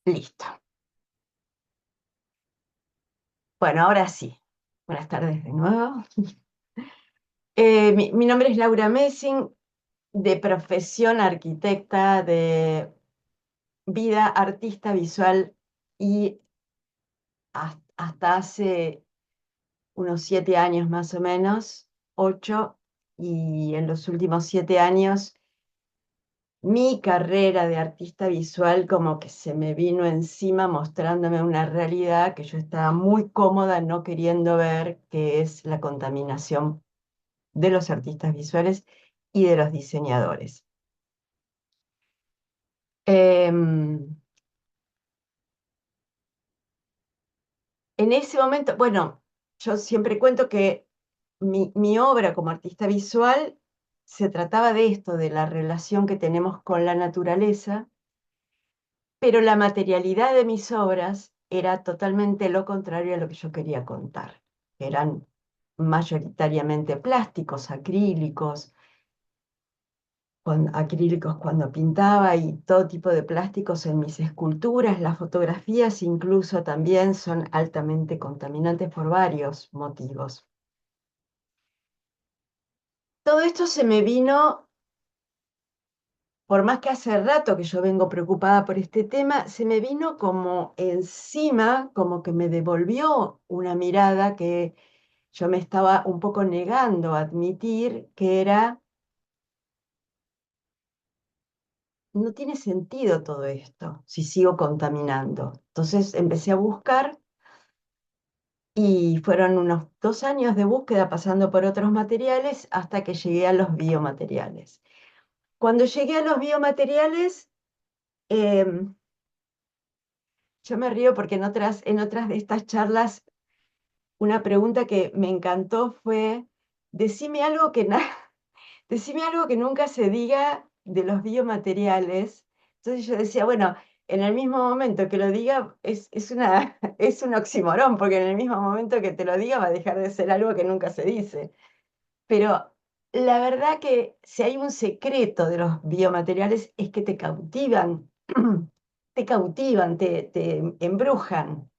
Listo. Bueno, ahora sí. Buenas tardes de nuevo. Mi nombre es Laura Messing, de profesión arquitecta, de vida artista visual y hasta hace unos 7 años más o menos, 8, y en los últimos 7 años mi carrera de artista visual como que se me vino encima mostrándome una realidad que yo estaba muy cómoda no queriendo ver, que es la contaminación de los artistas visuales y de los diseñadores. En ese momento, bueno, yo siempre cuento que mi obra como artista visual se trataba de esto, de la relación que tenemos con la naturaleza, pero la materialidad de mis obras era totalmente lo contrario a lo que yo quería contar. Eran mayoritariamente plásticos, acrílicos cuando pintaba y todo tipo de plásticos en mis esculturas. Las fotografías incluso también son altamente contaminantes por varios motivos. Todo esto se me vino, por más que hace rato que yo vengo preocupada por este tema, se me vino como encima, como que me devolvió una mirada que yo me estaba un poco negando a admitir, que era, no tiene sentido todo esto si sigo contaminando. Entonces empecé a buscar y fueron unos 2 años de búsqueda pasando por otros materiales hasta que llegué a los biomateriales. Cuando llegué a los biomateriales, em, yo me río porque en otras de estas charlas, una pregunta que me encantó fue, decime algo que, decime algo que nunca se diga de los biomateriales. Entonces yo decía, bueno, en el mismo momento que lo diga es un oxímoron, porque en el mismo momento que te lo diga va a dejar de ser algo que nunca se dice. Pero la verdad que si hay un secreto de los biomateriales es que te cautivan, te embrujan,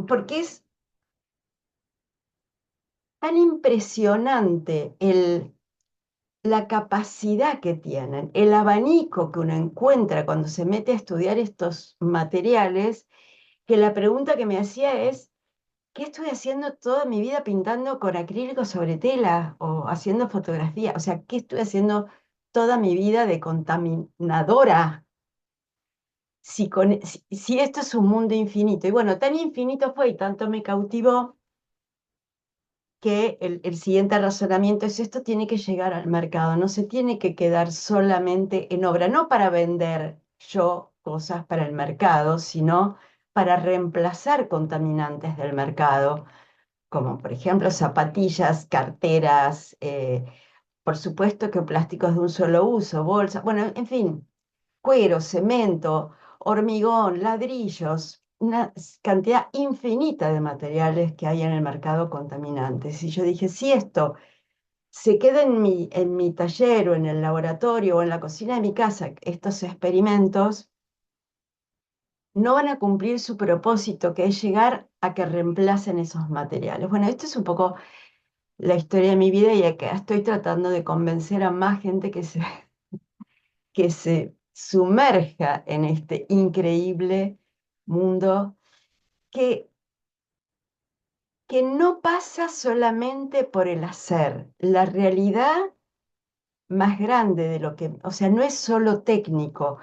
porque es tan impresionante la capacidad que tienen, el abanico que uno encuentra cuando se mete a estudiar estos materiales, que la pregunta que me hacía es, ¿qué estoy haciendo toda mi vida pintando con acrílico sobre tela o haciendo fotografía? O sea, ¿qué estoy haciendo toda mi vida de contaminadora? Si esto es un mundo infinito. Y bueno, tan infinito fue y tanto me cautivó que el siguiente razonamiento es: esto tiene que llegar al mercado, no se tiene que quedar solamente en obra, no para vender yo cosas para el mercado, sino para reemplazar contaminantes del mercado, como por ejemplo zapatillas, carteras, por supuesto que plásticos de un solo uso, bolsas, bueno, en fin, cuero, cemento, hormigón, ladrillos, una cantidad infinita de materiales que hay en el mercado contaminantes. Y yo dije, si esto se queda en mi taller o en el laboratorio o en la cocina de mi casa, estos experimentos no van a cumplir su propósito, que es llegar a que reemplacen esos materiales. Bueno, esto es un poco la historia de mi vida y acá estoy tratando de convencer a más gente que se sumerja en este increíble mundo que, que no pasa solamente por el hacer. La realidad más grande de lo que, o sea, no es solo técnico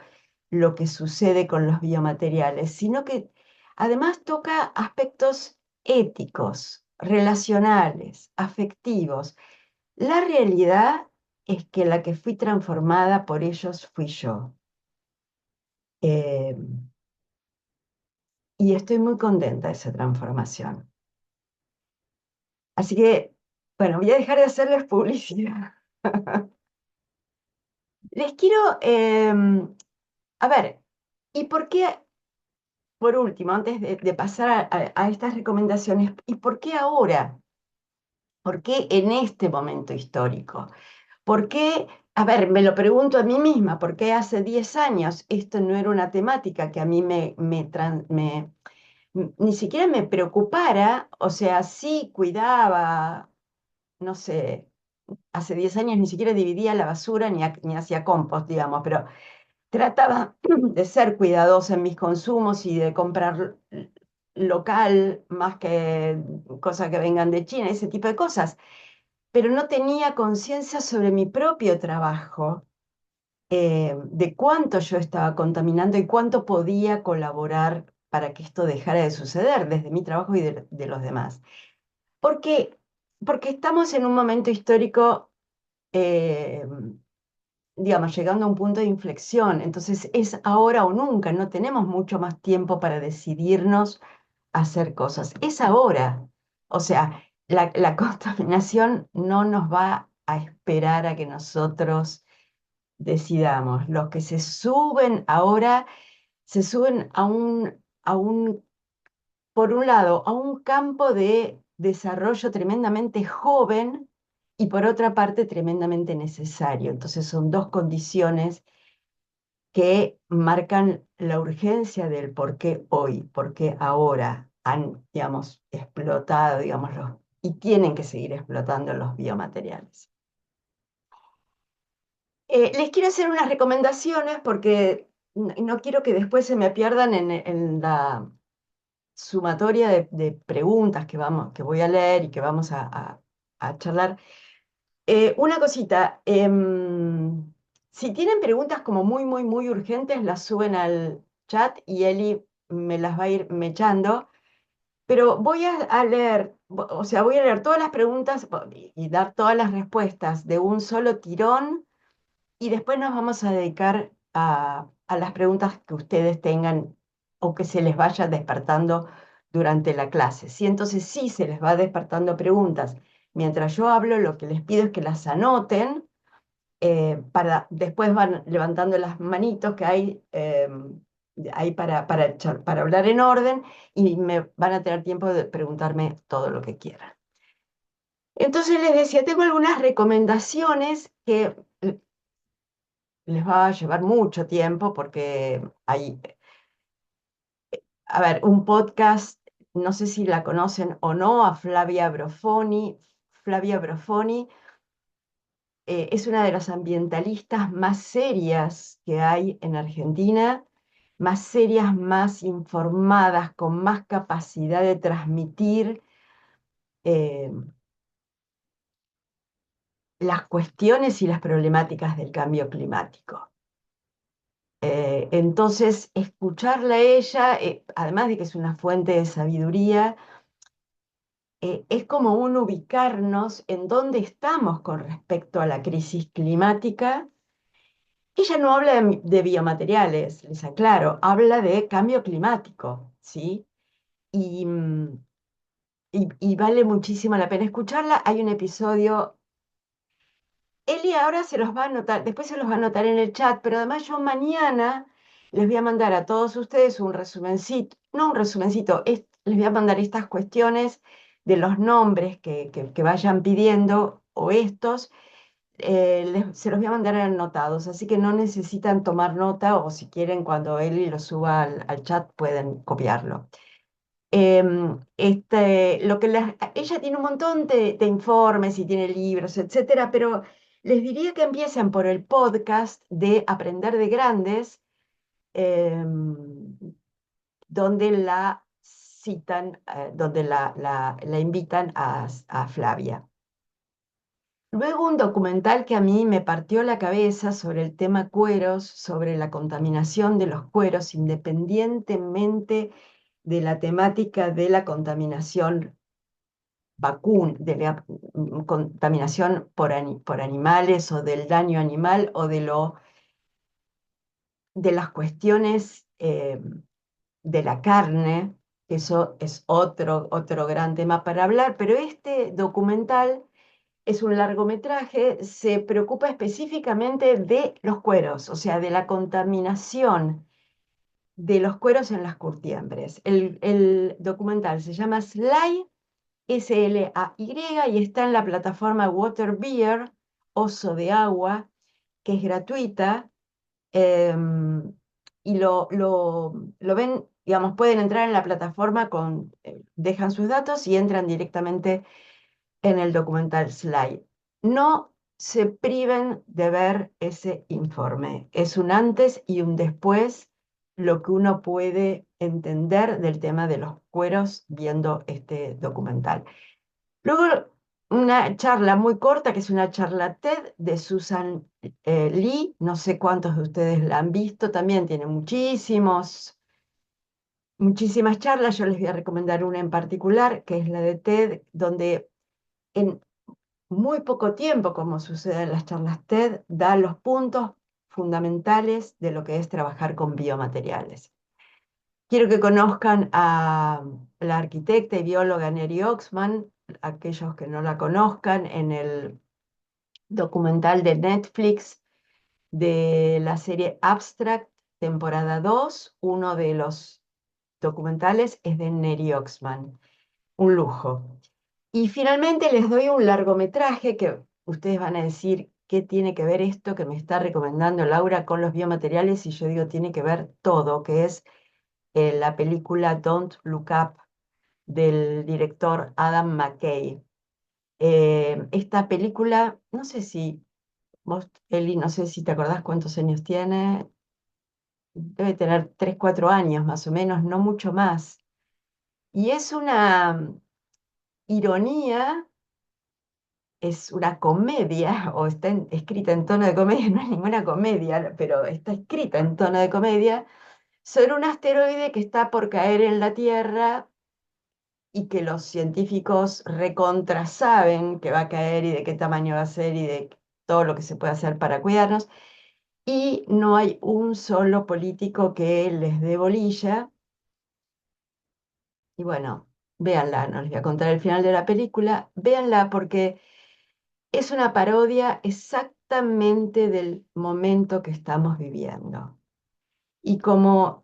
lo que sucede con los biomateriales, sino que además toca aspectos éticos, relacionales, afectivos. La realidad es que la que fui transformada por ellos fui yo. Eh, y estoy muy contenta de esa transformación. Así que, bueno, voy a dejar de hacerles publicidad. Les quiero, a ver, ¿y por qué, por último, antes de pasar a estas recomendaciones, ¿y por qué ahora? ¿Por qué en este momento histórico? ¿Por qué a ver, me lo pregunto a mí misma, ¿por qué hace 10 años esto no era una temática que a mí ni siquiera me preocupara? O sea, sí cuidaba, no sé, hace 10 años ni siquiera dividía la basura ni hacía compost, digamos, pero trataba de ser cuidadosa en mis consumos y de comprar local más que cosas que vengan de China, ese tipo de cosas. Pero no tenía conciencia sobre mi propio trabajo, de cuánto yo estaba contaminando y cuánto podía colaborar para que esto dejara de suceder desde mi trabajo y de los demás. Porque, porque estamos en un momento histórico, eh, digamos, llegando a un punto de inflexión. Entonces es ahora o nunca, no tenemos mucho más tiempo para decidirnos a hacer cosas. Es ahora. O sea, la contaminación no nos va a esperar a que nosotros decidamos. Los que se suben ahora se suben por un lado, a un campo de desarrollo tremendamente joven y por otra parte tremendamente necesario. Entonces son dos condiciones que marcan la urgencia del por qué hoy, por qué ahora han, digamos, explotado, digamos, y tienen que seguir explotando los biomateriales. Les quiero hacer unas recomendaciones porque no quiero que después se me pierdan en la sumatoria de preguntas que voy a leer y que vamos a charlar. Una cosita, si tienen preguntas como muy, muy, muy urgentes, las suben al chat y Eli me las va a ir mechando, pero voy a leer, o sea, voy a leer todas las preguntas y dar todas las respuestas de un solo tirón y después nos vamos a dedicar a las preguntas que ustedes tengan o que se les vaya despertando durante la clase. ¿Sí? Entonces sí se les va despertando preguntas. Mientras yo hablo, lo que les pido es que las anoten, después van levantando las manitos que hay para hablar en orden y me van a tener tiempo de preguntarme todo lo que quieran. Entonces les decía, tengo algunas recomendaciones que les va a llevar mucho tiempo porque hay, a ver, un podcast, no sé si la conocen o no, a Flavia Brofoni. Flavia Brofoni es una de las ambientalistas más serias que hay en Argentina, más serias, más informadas, con más capacidad de transmitir eh, las cuestiones y las problemáticas del cambio climático. Entonces, escucharla a ella, además de que es una fuente de sabiduría, es como un ubicarnos en dónde estamos con respecto a la crisis climática. Ella no habla de biomateriales, les aclaro, habla de cambio climático, ¿sí? Y, y vale muchísimo la pena escucharla. Hay un episodio. Eli ahora se los va a anotar, después se los va a anotar en el chat, pero además yo mañana les voy a mandar a todos ustedes un resumencito, no un resumencito, les voy a mandar estas cuestiones de los nombres que vayan pidiendo o estos, se los voy a mandar anotados, así que no necesitan tomar nota o si quieren cuando Eli lo suba al chat pueden copiarlo. Ella tiene un montón de informes y tiene libros, etcétera, pero les diría que empiecen por el podcast de Aprender de Grandes, donde la citan, donde la invitan a Flavia. Luego un documental que a mí me partió la cabeza sobre el tema cueros, sobre la contaminación de los cueros, independientemente de la temática de la contaminación de la contaminación por animales o del daño animal o de las cuestiones de la carne, que eso es otro gran tema para hablar, pero este documental es un largometraje, se preocupa específicamente de los cueros, o sea, de la contaminación de los cueros en las curtiembres. El documental se llama Slay, Slay, y está en la plataforma Water Bear, Oso de Agua, que es gratuita, y lo ven, digamos, pueden entrar en la plataforma dejan sus datos y entran directamente en el documental Slide. No se priven de ver ese informe. Es un antes y un después lo que uno puede entender del tema de los cueros viendo este documental. Luego, una charla muy corta, que es una charla TED de Susan Lee. No sé cuántos de ustedes la han visto, también tiene muchísimas charlas. Yo les voy a recomendar una en particular, que es la de TED, donde en muy poco tiempo, como sucede en las charlas TED, da los puntos fundamentales de lo que es trabajar con biomateriales. Quiero que conozcan a la arquitecta y bióloga Neri Oxman, aquellos que no la conozcan, en el documental de Netflix de la serie Abstract, temporada 2. Uno de los documentales es de Neri Oxman, un lujo. Y finalmente les doy un largometraje que ustedes van a decir, ¿qué tiene que ver esto que me está recomendando Laura con los biomateriales? Y yo digo, tiene que ver todo, que es la película Don't Look Up del director Adam McKay. Esta película, no sé si vos, Eli, no sé si te acordás cuántos años tiene, debe tener 3 4 años más o menos, no mucho más. Y es una ironía, es una comedia, o está escrita en tono de comedia, no es ninguna comedia, pero está escrita en tono de comedia, sobre un asteroide que está por caer en la Tierra y que los científicos recontra saben que va a caer y de qué tamaño va a ser y de todo lo que se puede hacer para cuidarnos. Y no hay un solo político que les dé bolilla. Y bueno, véanla, no les voy a contar el final de la película, véanla porque es una parodia exactamente del momento que estamos viviendo. Y como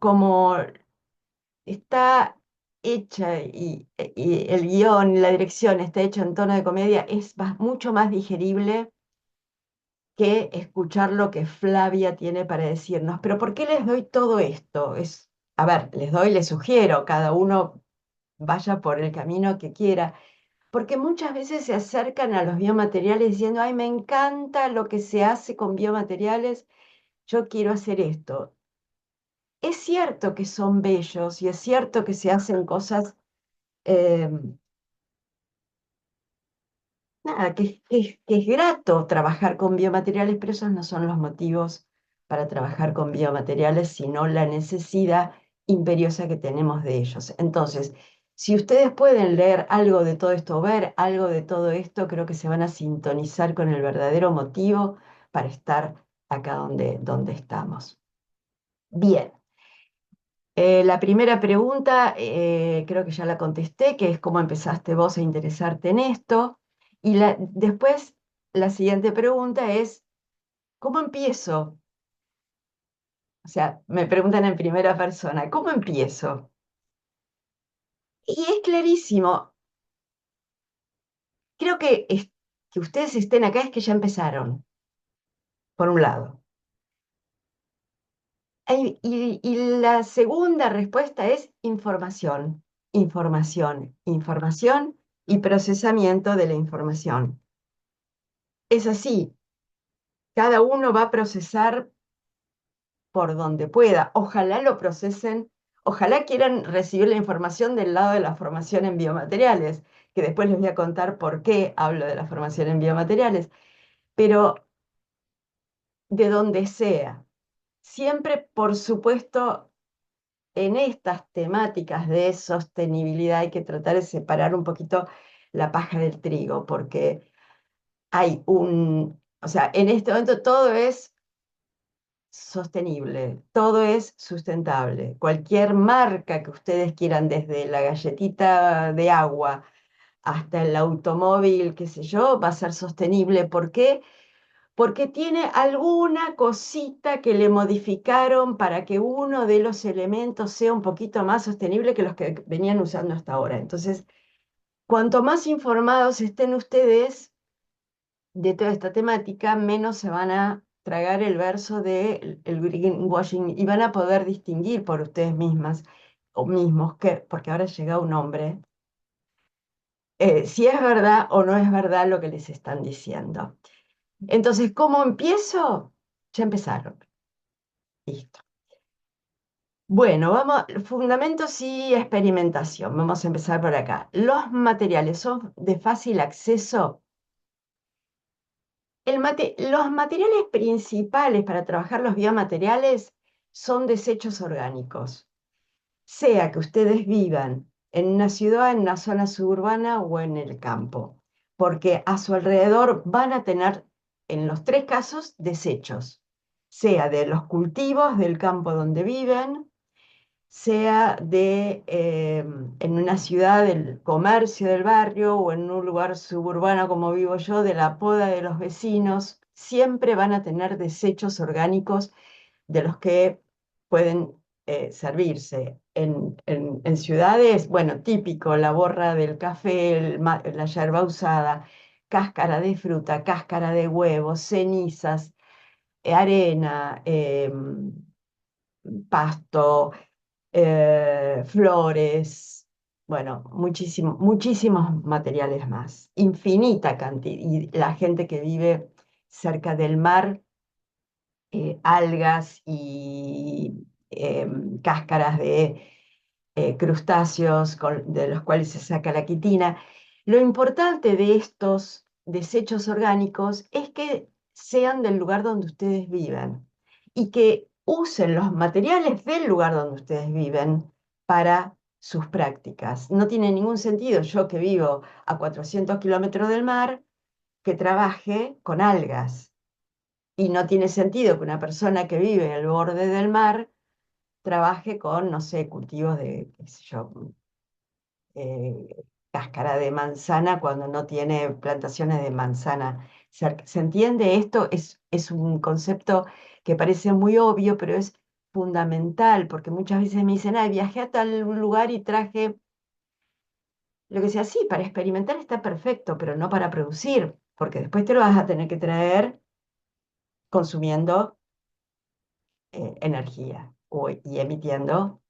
está hecha y el guión y la dirección está hecho en tono de comedia, es mucho más digerible que escuchar lo que Flavia tiene para decirnos. Pero ¿por qué les doy todo esto? A ver, les sugiero, cada uno vaya por el camino que quiera, porque muchas veces se acercan a los biomateriales diciendo, ay, me encanta lo que se hace con biomateriales, yo quiero hacer esto. Es cierto que son bellos y es cierto que se hacen cosas, eh, nada, que es grato trabajar con biomateriales, pero esos no son los motivos para trabajar con biomateriales, sino la necesidad imperiosa que tenemos de ellos. Entonces, si ustedes pueden leer algo de todo esto, o ver algo de todo esto, creo que se van a sintonizar con el verdadero motivo para estar acá donde estamos. Bien. La primera pregunta, creo que ya la contesté, que es cómo empezaste vos a interesarte en esto. Y después, la siguiente pregunta es, ¿cómo empiezo? O sea, me preguntan en primera persona, ¿cómo empiezo? Y es clarísimo. Creo que ustedes estén acá es que ya empezaron, por un lado. Y la segunda respuesta es información, información, información y procesamiento de la información. Es así, cada uno va a procesar por donde pueda. Ojalá lo procesen, ojalá quieran recibir la información del lado de la formación en biomateriales, que después les voy a contar por qué hablo de la formación en biomateriales, pero de donde sea. Siempre, por supuesto, en estas temáticas de sostenibilidad hay que tratar de separar un poquito la paja del trigo, porque o sea, en este momento todo es sostenible, todo es sustentable. Cualquier marca que ustedes quieran, desde la galletita de agua hasta el automóvil, qué sé yo, va a ser sostenible. ¿Por qué? Porque tiene alguna cosita que le modificaron para que uno de los elementos sea un poquito más sostenible que los que venían usando hasta ahora. Entonces, cuanto más informados estén ustedes de toda esta temática, menos se van a tragar el verso de el greenwashing y van a poder distinguir por ustedes mismas o mismos que, porque ahora llega un hombre, si es verdad o no es verdad lo que les están diciendo. Entonces, ¿cómo empiezo? Ya empezaron. Listo. Bueno, vamos, fundamentos y experimentación. Vamos a empezar por acá. Los materiales son de fácil acceso. Los materiales principales para trabajar los biomateriales son desechos orgánicos, sea que ustedes vivan en una ciudad, en una zona suburbana o en el campo, porque a su alrededor van a tener, en los tres casos, desechos, sea de los cultivos del campo donde viven, sea en una ciudad del comercio del barrio o en un lugar suburbano como vivo yo, de la poda de los vecinos, siempre van a tener desechos orgánicos de los que pueden servirse. En ciudades, bueno, típico, la borra del café, la yerba usada, cáscara de fruta, cáscara de huevo, cenizas, arena, pasto, flores, bueno, muchísimos materiales más, infinita cantidad. Y la gente que vive cerca del mar, algas y cáscaras de crustáceos de los cuales se saca la quitina. Lo importante de estos desechos orgánicos es que sean del lugar donde ustedes viven y que usen los materiales del lugar donde ustedes viven para sus prácticas. No tiene ningún sentido yo que vivo a 400 kilómetros del mar que trabaje con algas. Y no tiene sentido que una persona que vive al borde del mar trabaje con, no sé, cultivos de, qué sé yo, cáscara de manzana cuando no tiene plantaciones de manzana cerca. ¿Se entiende? Esto es un concepto que parece muy obvio, pero es fundamental, porque muchas veces me dicen, ay, viajé a tal lugar y traje lo que sea, sí, para experimentar está perfecto, pero no para producir, porque después te lo vas a tener que traer consumiendo energía y emitiendo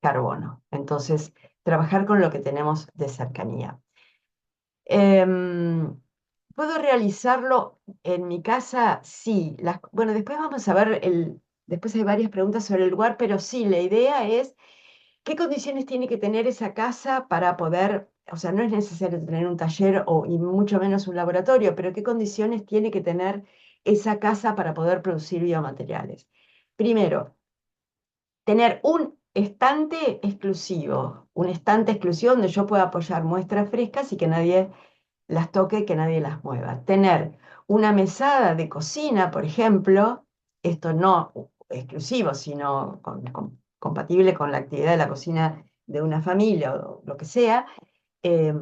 carbono. Entonces, trabajar con lo que tenemos de cercanía. ¿Puedo realizarlo en mi casa? Sí. Bueno, después vamos a ver, después hay varias preguntas sobre el lugar, pero sí, la idea es qué condiciones tiene que tener esa casa para poder, o sea, no es necesario tener un taller y mucho menos un laboratorio, pero qué condiciones tiene que tener esa casa para poder producir biomateriales. Primero, tener un estante exclusivo donde yo pueda apoyar muestras frescas y que nadie las toque, que nadie las mueva. Tener una mesada de cocina, por ejemplo, esto no exclusivo, sino compatible con la actividad de la cocina de una familia o lo que sea, eh,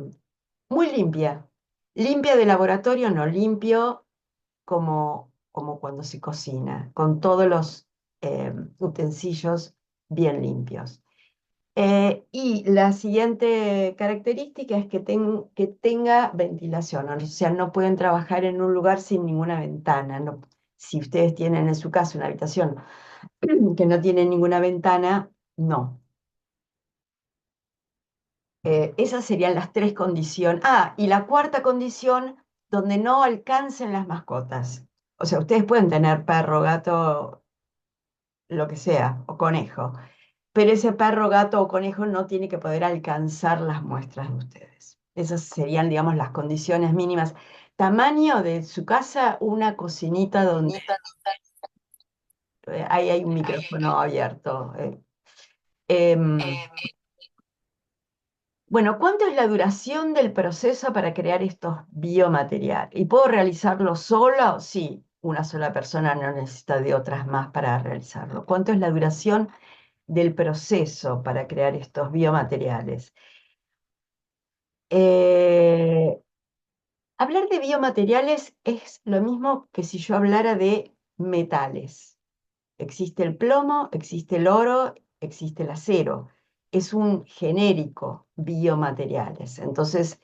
muy limpia. Limpia de laboratorio, no limpio como cuando se cocina, con todos los utensilios bien limpios. Y la siguiente característica es que tenga ventilación, o sea, no pueden trabajar en un lugar sin ninguna ventana. No, si ustedes tienen en su casa una habitación que no tiene ninguna ventana, no. Esas serían las tres condiciones. Ah, y la cuarta condición, donde no alcancen las mascotas. O sea, ustedes pueden tener perro, gato, lo que sea, o conejo, pero ese perro, gato o conejo no tiene que poder alcanzar las muestras de ustedes. Esas serían, digamos, las condiciones mínimas. Tamaño de su casa, una cocinita donde ahí hay un micrófono abierto. Em, bueno, ¿cuánto es la duración del proceso para crear estos biomateriales? ¿Y puedo realizarlo sola? Sí, una sola persona no necesita de otras más para realizarlo. ¿Cuánto es la duración del proceso para crear estos biomateriales? Eh, Hablar de biomateriales es lo mismo que si yo hablara de metales. Existe el plomo, existe el oro, existe el acero. Es un genérico biomateriales. Entonces,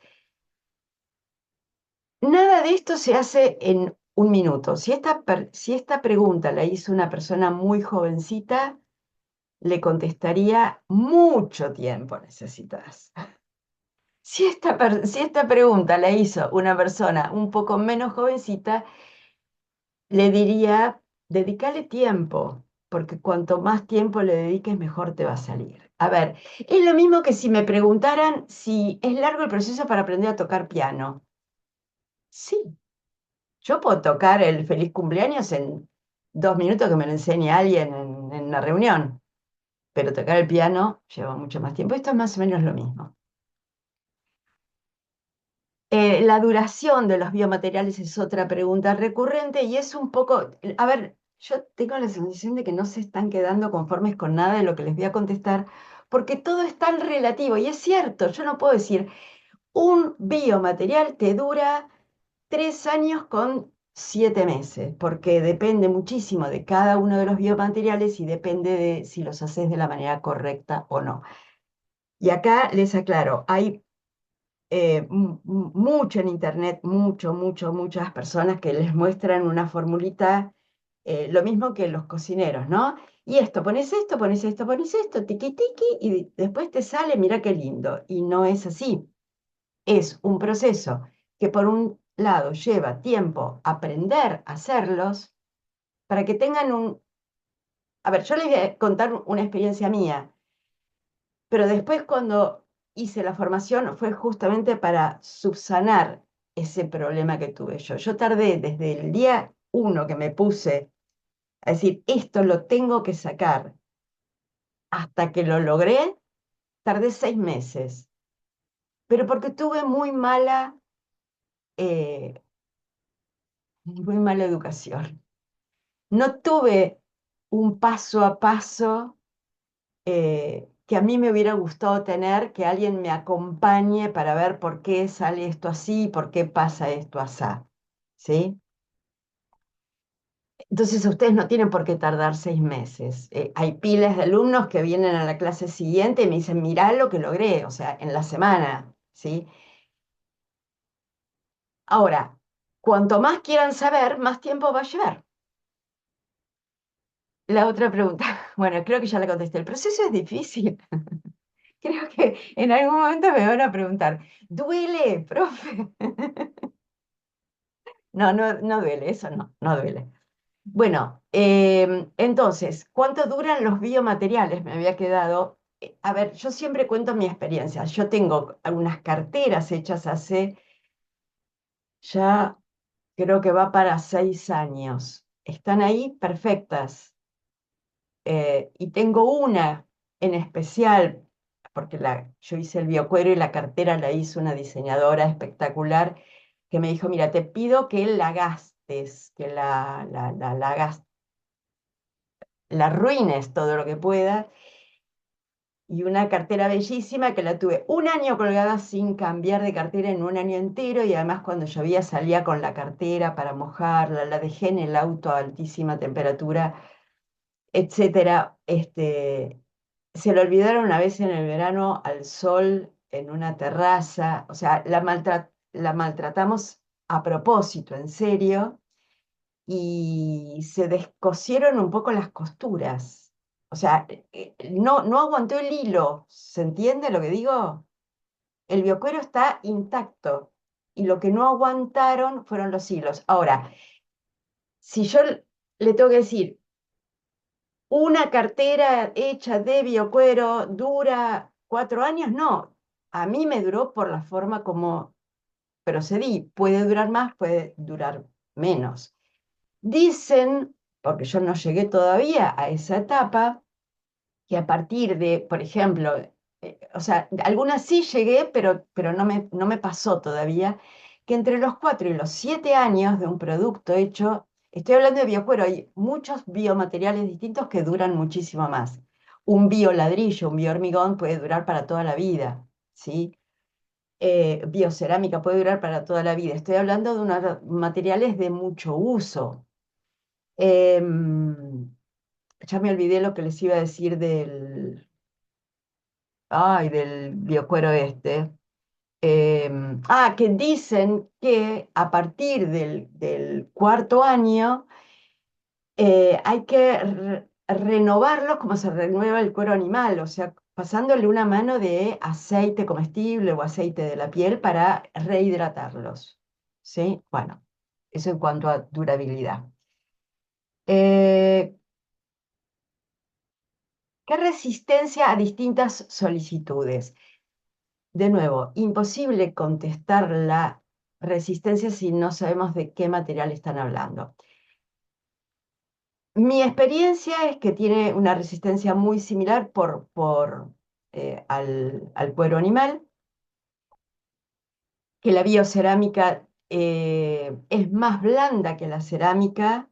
nada de esto se hace en un minuto. Si esta pregunta la hizo una persona muy jovencita, le contestaría mucho tiempo necesitas. Si esta pregunta la hizo una persona un poco menos jovencita, le diría, dedícale tiempo, porque cuanto más tiempo le dediques, mejor te va a salir. A ver, es lo mismo que si me preguntaran si es largo el proceso para aprender a tocar piano. Sí, yo puedo tocar el feliz cumpleaños en 2 minutos que me lo enseñe alguien en una reunión, pero tocar el piano lleva mucho más tiempo. Esto es más o menos lo mismo. La duración de los biomateriales es otra pregunta recurrente y es un poco, a ver, yo tengo la sensación de que no se están quedando conformes con nada de lo que les voy a contestar, porque todo es tan relativo y es cierto, yo no puedo decir, un biomaterial te dura 3 años con 7 meses, porque depende muchísimo de cada uno de los biomateriales y depende de si los haces de la manera correcta o no. Y acá les aclaro, hay mucho en internet, muchas personas que les muestran una formulita, lo mismo que los cocineros, ¿no? Y esto, pones esto, pones esto, pones esto, tiqui tiqui, y después te sale, mira qué lindo. Y no es así. Es un proceso que por un lado lleva tiempo aprender a hacerlos para que tengan un... A ver, yo les voy a contar una experiencia mía. Pero después cuando hice la formación fue justamente para subsanar ese problema que tuve yo. Yo tardé desde el día uno que me puse a decir, esto lo tengo que sacar, hasta que lo logré, tardé 6 meses. Pero porque tuve eh, muy mala educación. No tuve un paso a paso que a mí me hubiera gustado tener, que alguien me acompañe para ver por qué sale esto así, por qué pasa esto así, ¿sí? Entonces ustedes no tienen por qué tardar 6 meses. Hay pilas de alumnos que vienen a la clase siguiente y me dicen, mirá lo que logré, o sea, en la semana, ¿sí? Ahora, cuanto más quieran saber, más tiempo va a llevar. La otra pregunta, bueno, creo que ya la contesté. El proceso es difícil. Creo que en algún momento me van a preguntar, ¿duele, profe? No, no, no duele, eso no, no duele. Bueno, entonces, ¿cuánto duran los biomateriales? Me había quedado. A ver, yo siempre cuento mi experiencia. Yo tengo algunas carteras hechas hace ya, creo que va para 6 años. Están ahí perfectas. Y tengo una en especial, porque yo hice el biocuero y la cartera la hizo una diseñadora espectacular que me dijo, mira, te pido que la gastes, que la arruines todo lo que puedas. Y una cartera bellísima que la tuve un año colgada sin cambiar de cartera en un año entero y además cuando llovía salía con la cartera para mojarla, la dejé en el auto a altísima temperatura, etcétera. Se lo olvidaron una vez en el verano al sol en una terraza, o sea, la maltratamos a propósito, en serio, y se descosieron un poco las costuras. O sea, no aguantó el hilo, ¿se entiende lo que digo? El biocuero está intacto y lo que no aguantaron fueron los hilos. Ahora, si yo le tengo que decir, una cartera hecha de biocuero dura 4 años, no. A mí me duró por la forma como procedí. Puede durar más, puede durar menos. Dicen, porque yo no llegué todavía a esa etapa, que a partir de, por ejemplo, o sea, algunas sí llegué, pero no me pasó todavía, que entre los 4 y los 7 años de un producto hecho, estoy hablando de biocuero, hay muchos biomateriales distintos que duran muchísimo más. Un bioladrillo, un biohormigón puede durar para toda la vida, ¿sí? Biocerámica puede durar para toda la vida. Estoy hablando de unos materiales de mucho uso. Em, ya me olvidé lo que les iba a decir del biocuero este. Que dicen que a partir del cuarto año hay que renovarlos como se renueva el cuero animal, o sea, pasándole una mano de aceite comestible o aceite de la piel para rehidratarlos. ¿Sí? Bueno, eso en cuanto a durabilidad. Eh, ¿Qué resistencia a distintas solicitudes? De nuevo, imposible contestar la resistencia si no sabemos de qué material están hablando. Mi experiencia es que tiene una resistencia muy similar al cuero animal, que la biocerámica es más blanda que la cerámica,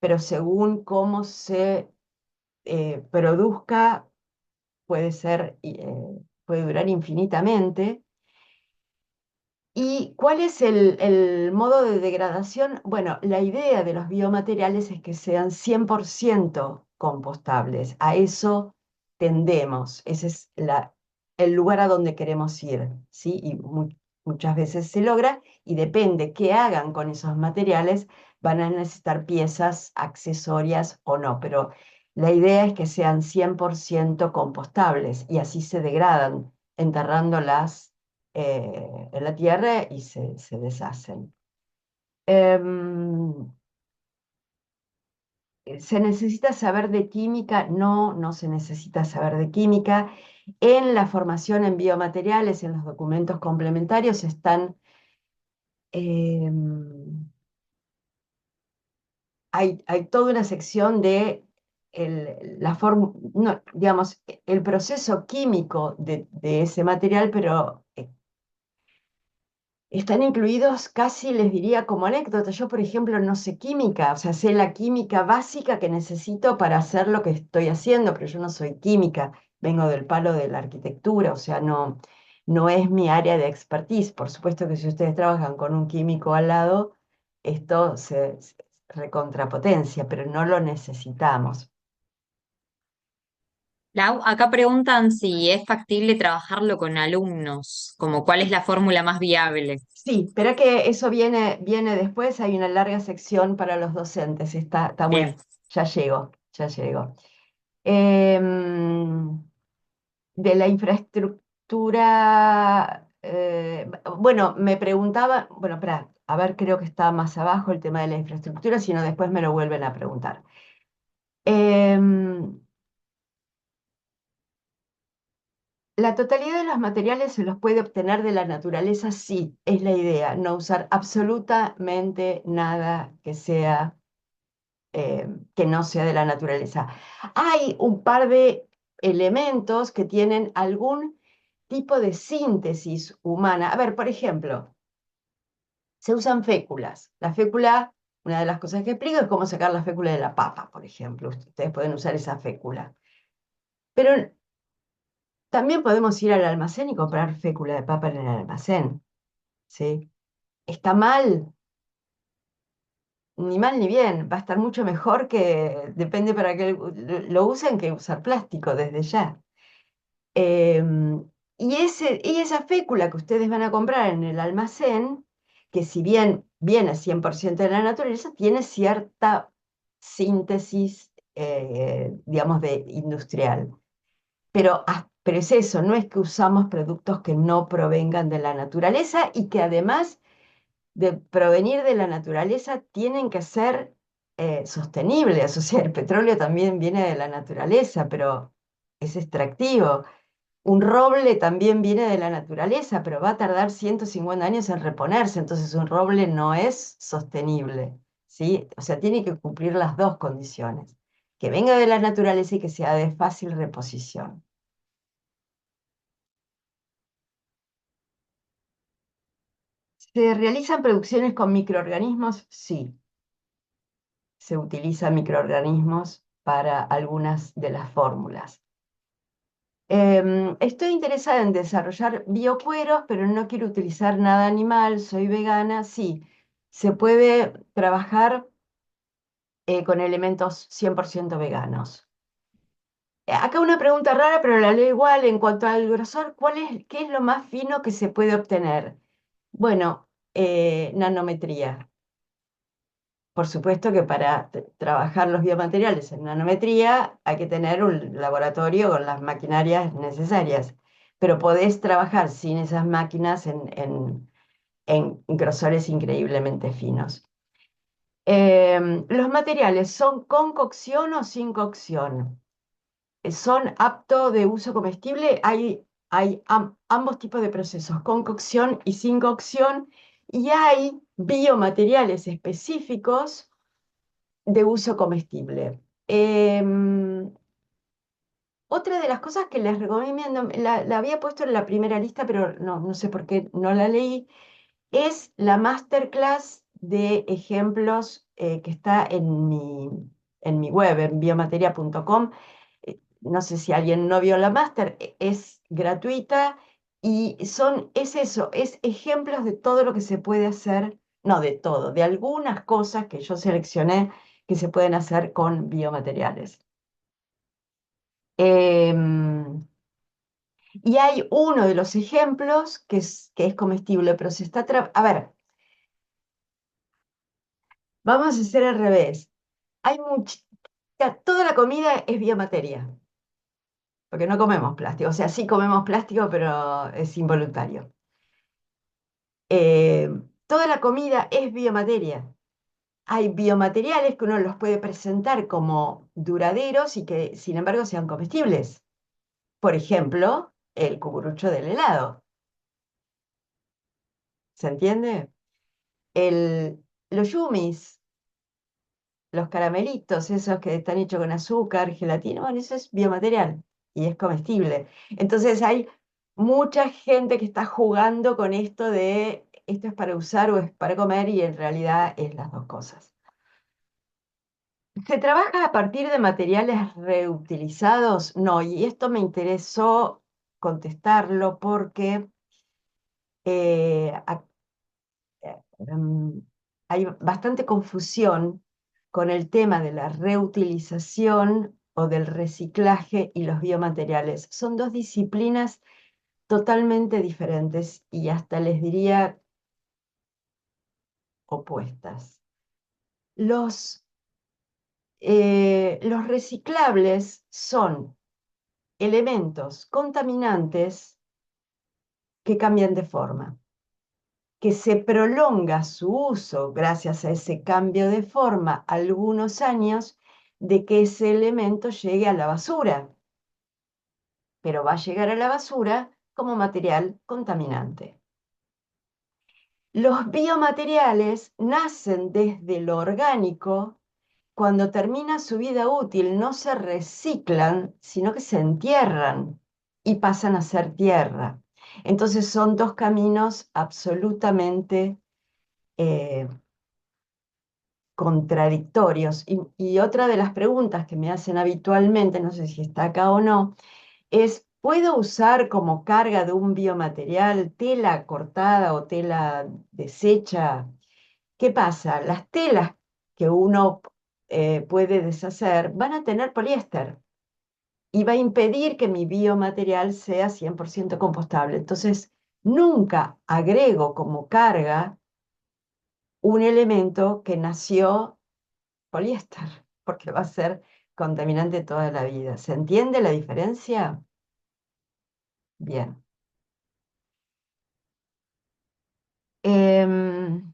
pero según cómo se produzca, puede durar infinitamente. ¿Y cuál es el modo de degradación? Bueno, la idea de los biomateriales es que sean 100% compostables. A eso tendemos. Ese es el lugar a donde queremos ir, ¿sí? Y muchas veces se logra y depende qué hagan con esos materiales, van a necesitar piezas accesorias o no, pero la idea es que sean 100% compostables y así se degradan, enterrándolas en la tierra y se deshacen. Em, ¿Se necesita saber de química? No, no se necesita saber de química. En la formación en biomateriales, en los documentos complementarios, em, hay toda una sección de no, digamos, el proceso químico de ese material, pero están incluidos casi, les diría, como anécdota. Yo, por ejemplo, no sé química, o sea, sé la química básica que necesito para hacer lo que estoy haciendo, pero yo no soy química, vengo del palo de la arquitectura, o sea, no, no es mi área de expertise. Por supuesto que si ustedes trabajan con un químico al lado, esto se recontrapotencia, pero no lo necesitamos. Lau, acá preguntan si es factible trabajarlo con alumnos, como cuál es la fórmula más viable. Sí, pero que eso viene después, hay una larga sección para los docentes, está Bien. muy, ya llego, ya llego. Em, de la infraestructura, bueno, me preguntaba, bueno, espera, a ver, creo que está más abajo el tema de la infraestructura, si no después me lo vuelven a preguntar. Em, la totalidad de los materiales se los puede obtener de la naturaleza, sí, es la idea, no usar absolutamente nada que no sea de la naturaleza. Hay un par de elementos que tienen algún tipo de síntesis humana. A ver, por ejemplo, se usan féculas. La fécula, una de las cosas que explico es cómo sacar la fécula de la papa, por ejemplo. Ustedes pueden usar esa fécula. Pero también podemos ir al almacén y comprar fécula de papa en el almacén, ¿sí? ¿Está mal? Ni mal ni bien, va a estar mucho mejor depende para qué lo usen, que usar plástico desde ya. Y esa fécula que ustedes van a comprar en el almacén, que si bien viene 100% de la naturaleza, tiene cierta síntesis, digamos, de industrial. Pero es eso, no es que usamos productos que no provengan de la naturaleza y que además de provenir de la naturaleza tienen que ser sostenibles. O sea, el petróleo también viene de la naturaleza, pero es extractivo. Un roble también viene de la naturaleza, pero va a tardar 150 años en reponerse, entonces un roble no es sostenible, ¿sí? O sea, tiene que cumplir las dos condiciones, que venga de la naturaleza y que sea de fácil reposición. ¿Se realizan producciones con microorganismos? Sí, se utilizan microorganismos para algunas de las fórmulas. Estoy interesada en desarrollar biocueros, pero no quiero utilizar nada animal, soy vegana. Sí, se puede trabajar con elementos 100% veganos. Acá una pregunta rara, pero la leo igual. En cuanto al grosor, ¿qué es lo más fino que se puede obtener? Bueno, nanometría. Por supuesto que para trabajar los biomateriales en nanometría hay que tener un laboratorio con las maquinarias necesarias, pero podés trabajar sin esas máquinas en grosores increíblemente finos. ¿Los materiales son con cocción o sin cocción? ¿Son aptos de uso comestible? Hay ambos tipos de procesos, con cocción y sin cocción, y hay biomateriales específicos de uso comestible. Otra de las cosas que les recomiendo, la había puesto en la primera lista, pero no sé por qué no la leí, es la masterclass de ejemplos que está en mi web, en biomateria.com. No sé si alguien no vio la máster, es gratuita y es eso, es ejemplos de todo lo que se puede hacer, no de todo, de algunas cosas que yo seleccioné que se pueden hacer con biomateriales. Em, y hay uno de los ejemplos que es comestible, pero se está... A ver, vamos a hacer al revés. Hay toda la comida es biomateria, porque no comemos plástico. O sea, sí comemos plástico, pero es involuntario. Eh, Toda la comida es biomateria. Hay biomateriales que uno los puede presentar como duraderos y que, sin embargo, sean comestibles. Por ejemplo, el cucurucho del helado. ¿Se entiende? Los yumis, los caramelitos, esos que están hechos con azúcar, gelatina, bueno, eso es biomaterial y es comestible. Entonces hay mucha gente que está jugando con esto de esto es para usar o es para comer y en realidad es las dos cosas. ¿Se trabaja a partir de materiales reutilizados? No, y esto me interesó contestarlo porque eh, a- hay bastante confusión con el tema de la reutilización o del reciclaje y los biomateriales. Son dos disciplinas totalmente diferentes y hasta les diría opuestas. Los reciclables son elementos contaminantes que cambian de forma, que se prolonga su uso gracias a ese cambio de forma algunos años de que ese elemento llegue a la basura, pero va a llegar a la basura como material contaminante. Los biomateriales nacen desde lo orgánico. Cuando termina su vida útil, no se reciclan, sino que se entierran y pasan a ser tierra. Entonces son dos caminos absolutamente eh, contradictorios. Y otra de las preguntas que me hacen habitualmente, no sé si está acá o no, es, ¿puedo usar como carga de un biomaterial tela cortada o tela deshecha? ¿Qué pasa? Las telas que uno puede deshacer van a tener poliéster y va a impedir que mi biomaterial sea 100% compostable. Entonces, nunca agrego como carga un elemento que nació poliéster, porque va a ser contaminante toda la vida. ¿Se entiende la diferencia? Bien. Em,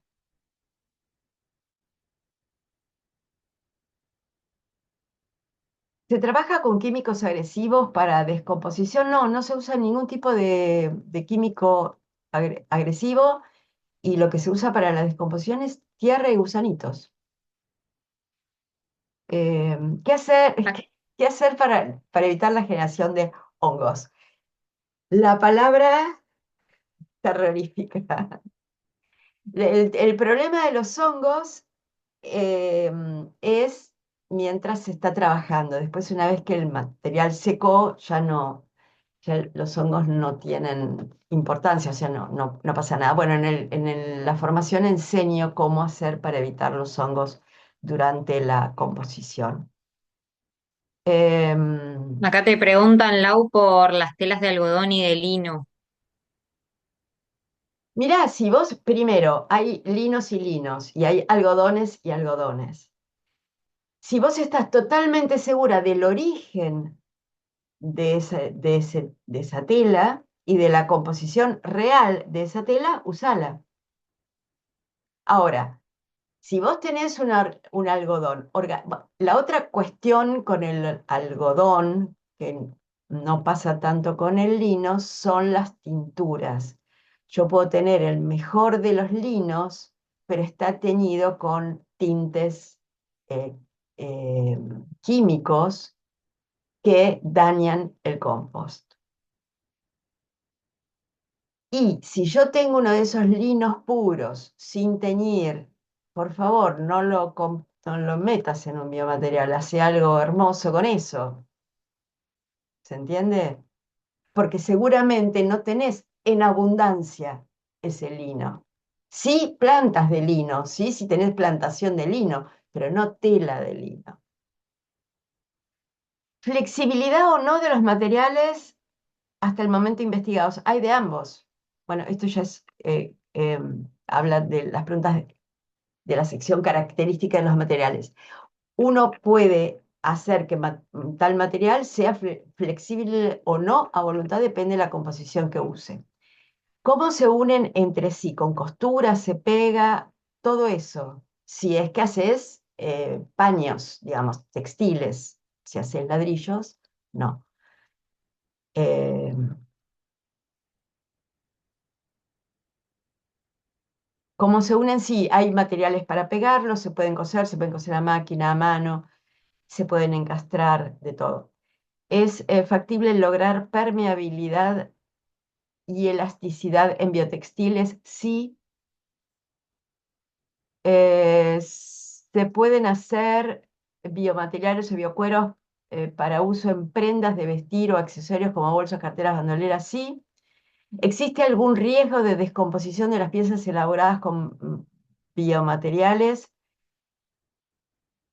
¿Se trabaja con químicos agresivos para descomposición? No, no se usa ningún tipo de químico agresivo y lo que se usa para la descomposición es tierra y gusanitos. ¿Qué hacer, qué hacer para evitar la generación de hongos? La palabra terrorífica. El problema de los hongos eh, es mientras se está trabajando. Después, una vez que el material secó, ya no, ya los hongos no tienen importancia, o sea, no pasa nada. Bueno, la formación enseño cómo hacer para evitar los hongos durante la composición. Em, Acá te preguntan, Lau, por las telas de algodón y de lino. Mirá, si vos primero hay linos y linos y hay algodones y algodones. Si vos estás totalmente segura del origen de esa tela y de la composición real de esa tela, usala. Ahora, si vos tenés un algodón, la otra cuestión con el algodón, que no pasa tanto con el lino, son las tinturas. Yo puedo tener el mejor de los linos, pero está teñido con tintes eh, eh, químicos que dañan el compost. Y si yo tengo uno de esos linos puros, sin teñir, por favor, no lo metas en un biomaterial, hace algo hermoso con eso. ¿Se entiende? Porque seguramente no tenés en abundancia ese lino. Sí, plantas de lino, sí, sí tenés plantación de lino, pero no tela de lino. Flexibilidad o no de los materiales hasta el momento investigados. Hay de ambos. Bueno, esto ya es, habla de las preguntas de la sección característica de los materiales. Uno puede hacer que tal material sea flexible o no a voluntad, depende de la composición que use. ¿Cómo se unen entre sí? Con costura, se pega, todo eso. Si es que haces paños, digamos, textiles, si haces ladrillos, no. Eh, ¿Cómo se unen? Sí, hay materiales para pegarlos, se pueden coser a máquina, a mano, se pueden encastrar, de todo. ¿Es factible lograr permeabilidad y elasticidad en biotextiles? Sí. Se pueden hacer biomateriales o biocueros para uso en prendas de vestir o accesorios como bolsas, carteras, bandoleras. Sí. ¿Existe algún riesgo de descomposición de las piezas elaboradas con biomateriales?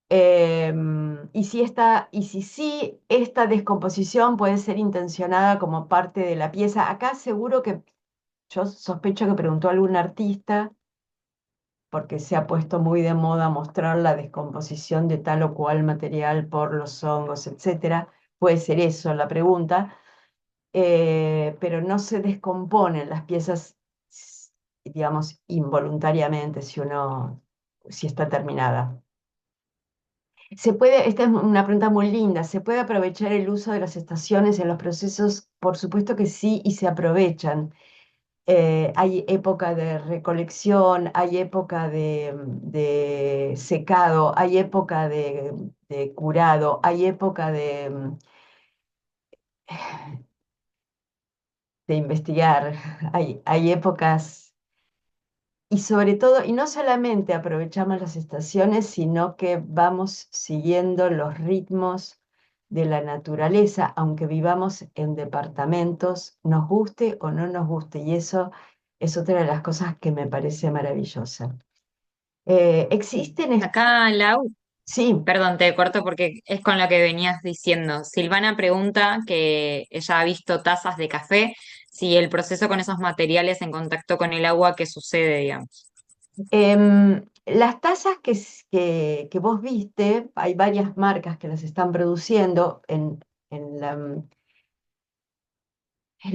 Y si sí, esta descomposición puede ser intencionada como parte de la pieza. Acá seguro que yo sospecho que preguntó algún artista, porque se ha puesto muy de moda mostrar la descomposición de tal o cual material por los hongos, etcétera. Puede ser eso la pregunta, pero no se descomponen las piezas, digamos, involuntariamente si está terminada. Esta es una pregunta muy linda. ¿Se puede aprovechar el uso de las estaciones en los procesos? Por supuesto que sí, y se aprovechan. Hay época de recolección, hay época de secado, hay época de curado, hay época de investigar, hay épocas. Y sobre todo, y no solamente aprovechamos las estaciones, sino que vamos siguiendo los ritmos de la naturaleza, aunque vivamos en departamentos, nos guste o no nos guste. Y eso es otra de las cosas que me parece maravillosa. Existen, Acá, Lau, sí, perdón, te corto porque es con lo que venías diciendo. Silvana pregunta que ella ha visto tazas de café, si el proceso con esos materiales en contacto con el agua, ¿qué sucede, digamos? las tazas que vos viste, hay varias marcas que las están produciendo en en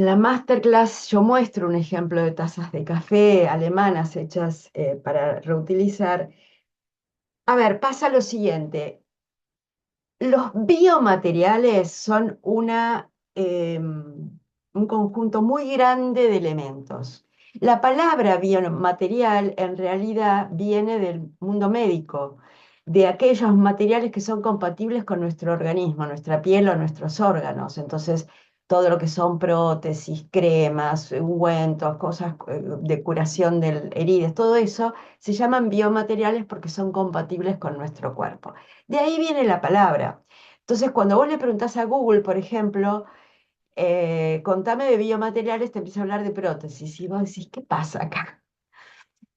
la masterclass yo muestro un ejemplo de tazas de café alemanas hechas para reutilizar. A ver, pasa lo siguiente. Los biomateriales son un conjunto muy grande de elementos. La palabra biomaterial en realidad viene del mundo médico, de aquellos materiales que son compatibles con nuestro organismo, nuestra piel o nuestros órganos. Entonces, todo lo que son prótesis, cremas, ungüentos, cosas de curación de heridas, todo eso se llaman biomateriales porque son compatibles con nuestro cuerpo. De ahí viene la palabra. Entonces, cuando vos le preguntás a Google, por ejemplo, contame de biomateriales, te empieza a hablar de prótesis y vos decís, ¿qué pasa acá?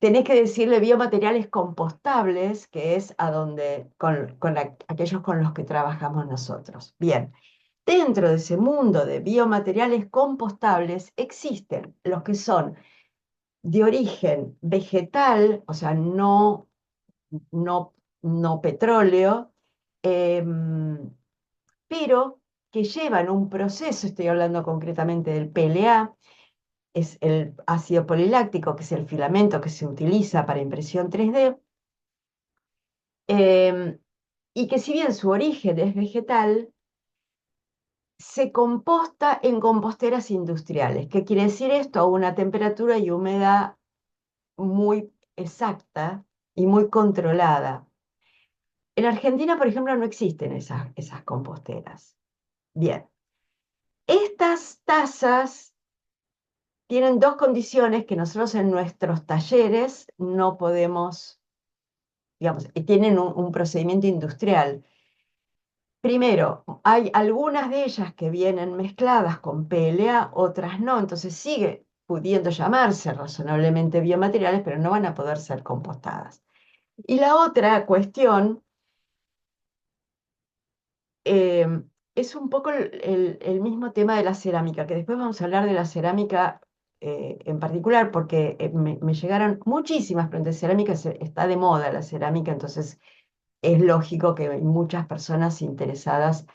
tenés que decirle biomateriales compostables, que es a donde, aquellos con los que trabajamos nosotros. Bien, dentro de ese mundo de biomateriales compostables existen los que son de origen vegetal, o sea, no, no petróleo, em, pero que llevan un proceso, estoy hablando concretamente del PLA, es el ácido poliláctico, que es el filamento que se utiliza para impresión 3D, em, y que si bien su origen es vegetal, se composta en composteras industriales. ¿Qué quiere decir esto? A una temperatura y humedad muy exacta y muy controlada. En Argentina, por ejemplo, no existen esas composteras. Bien, estas tazas tienen dos condiciones que nosotros en nuestros talleres no podemos, digamos, tienen un procedimiento industrial. Primero, hay algunas de ellas que vienen mezcladas con PLA, otras no, entonces sigue pudiendo llamarse razonablemente biomateriales, pero no van a poder ser compostadas. Y la otra cuestión eh, es un poco el mismo tema de la cerámica, que después vamos a hablar de la cerámica en particular, porque me llegaron muchísimas preguntas de cerámica, está de moda la cerámica, entonces es lógico que muchas personas interesadas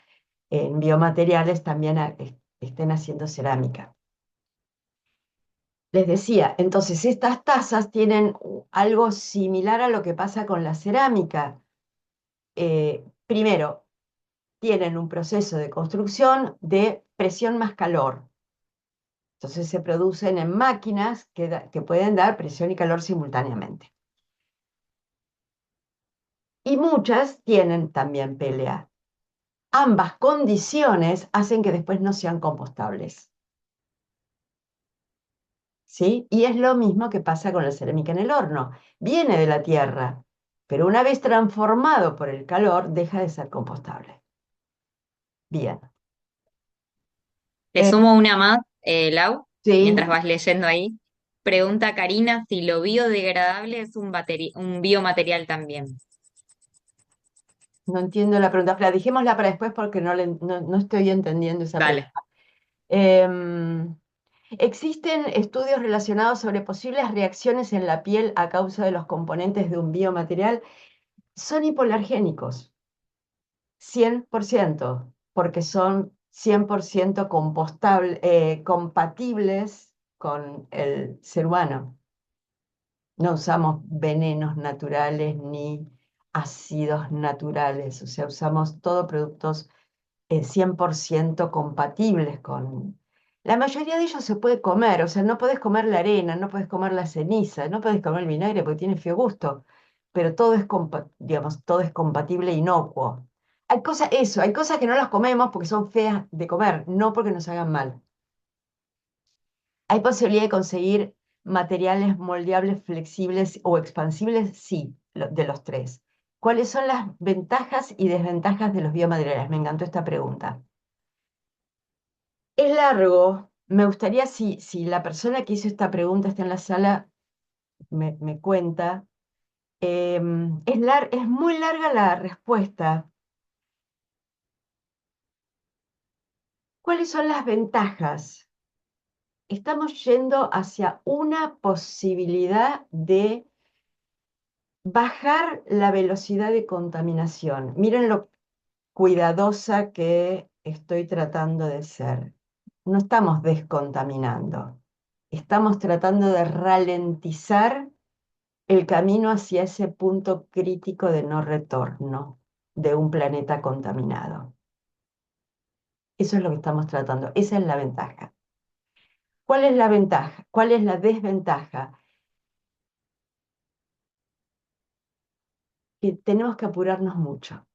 en biomateriales también estén haciendo cerámica. Les decía, entonces estas tazas tienen algo similar a lo que pasa con la cerámica. Primero, tienen un proceso de construcción de presión más calor. Entonces se producen en máquinas que pueden dar presión y calor simultáneamente. Y muchas tienen también PLA. Ambas condiciones hacen que después no sean compostables. ¿Sí? Y es lo mismo que pasa con la cerámica en el horno. Viene de la tierra, pero una vez transformado por el calor, deja de ser compostable. Bien. Le Eh, sumo una más, Lau, sí, mientras vas leyendo ahí. Pregunta Karina si lo biodegradable es un biomaterial también. no entiendo la pregunta. La dijémosla para después porque no estoy entendiendo esa pregunta. Dale. Em, Existen estudios relacionados sobre posibles reacciones en la piel a causa de los componentes de un biomaterial. Son hipoalergénicos, 100%, porque son 100% compatibles con el ser humano. No usamos venenos naturales ni ácidos naturales, o sea, usamos todo productos 100% compatibles con... La mayoría de ellos se puede comer, o sea, no puedes comer la arena, no puedes comer la ceniza, no puedes comer el vinagre porque tiene feo gusto, pero todo es, digamos, todo es compatible e inocuo. Hay cosas que no las comemos porque son feas de comer, no porque nos hagan mal. ¿Hay posibilidad de conseguir materiales moldeables, flexibles o expansibles? Sí, de los tres. ¿Cuáles son las ventajas y desventajas de los biomateriales? Me encantó esta pregunta. Es largo. Me gustaría si la persona que hizo esta pregunta está en la sala, me cuenta. Es muy larga la respuesta. ¿Cuáles son las ventajas? Estamos yendo hacia una posibilidad de bajar la velocidad de contaminación. Miren lo cuidadosa que estoy tratando de ser. No estamos descontaminando, estamos tratando de ralentizar el camino hacia ese punto crítico de no retorno de un planeta contaminado. Eso es lo que estamos tratando, esa es la ventaja. ¿Cuál es la ventaja? ¿Cuál es la desventaja? Que tenemos que apurarnos mucho.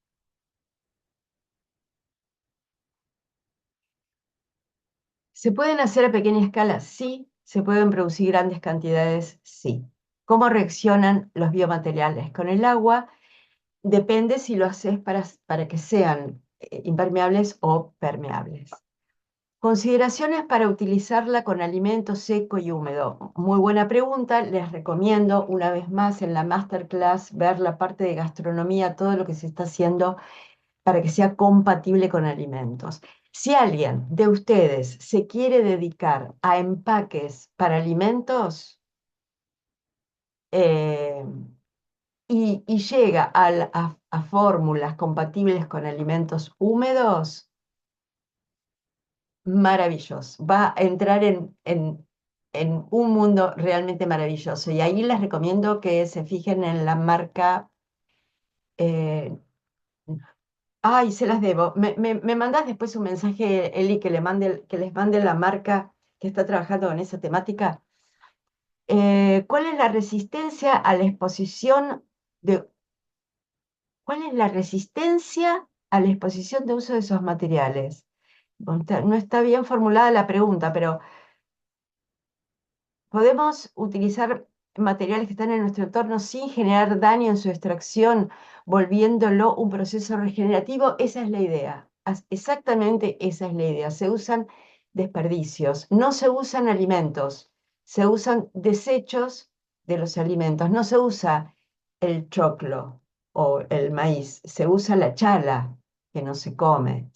¿Se pueden hacer a pequeña escala? Sí. ¿Se pueden producir grandes cantidades? Sí. ¿Cómo reaccionan los biomateriales con el agua? Depende si lo haces para que sean impermeables o permeables. Consideraciones para utilizarla con alimento seco y húmedo. Muy buena pregunta. Les recomiendo una vez más en la masterclass ver la parte de gastronomía, todo lo que se está haciendo para que sea compatible con alimentos. Si alguien de ustedes se quiere dedicar a empaques para alimentos eh, y llega a fórmulas compatibles con alimentos húmedos, maravilloso. Va a entrar en un mundo realmente maravilloso. Y ahí les recomiendo que se fijen en la marca. eh, Ay, se las debo. Me mandás después un mensaje, Eli, que les mande la marca que está trabajando con esa temática. ¿Cuál es la resistencia a la exposición de, ¿cuál es la resistencia a la exposición de uso de esos materiales? Bueno, no está bien formulada la pregunta, pero podemos utilizar materiales que están en nuestro entorno sin generar daño en su extracción, volviéndolo un proceso regenerativo. Esa es la idea. Exactamente esa es la idea. Se usan desperdicios, no se usan alimentos, se usan desechos de los alimentos. No se usa el choclo o el maíz, se usa la chala que no se come,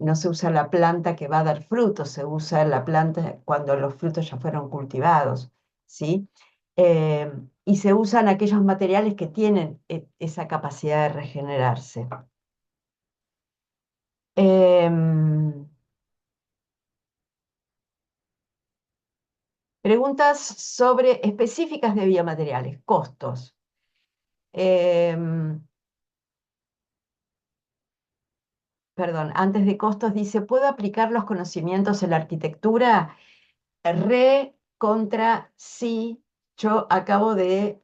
no se usa la planta que va a dar frutos, se usa la planta cuando los frutos ya fueron cultivados, ¿sí? Eh, y se usan aquellos materiales que tienen esa capacidad de regenerarse. Em, Preguntas sobre específicas de biomateriales, costos. Em, Perdón, antes de costos dice, ¿puedo aplicar los conocimientos en la arquitectura? Re contra sí. Yo acabo de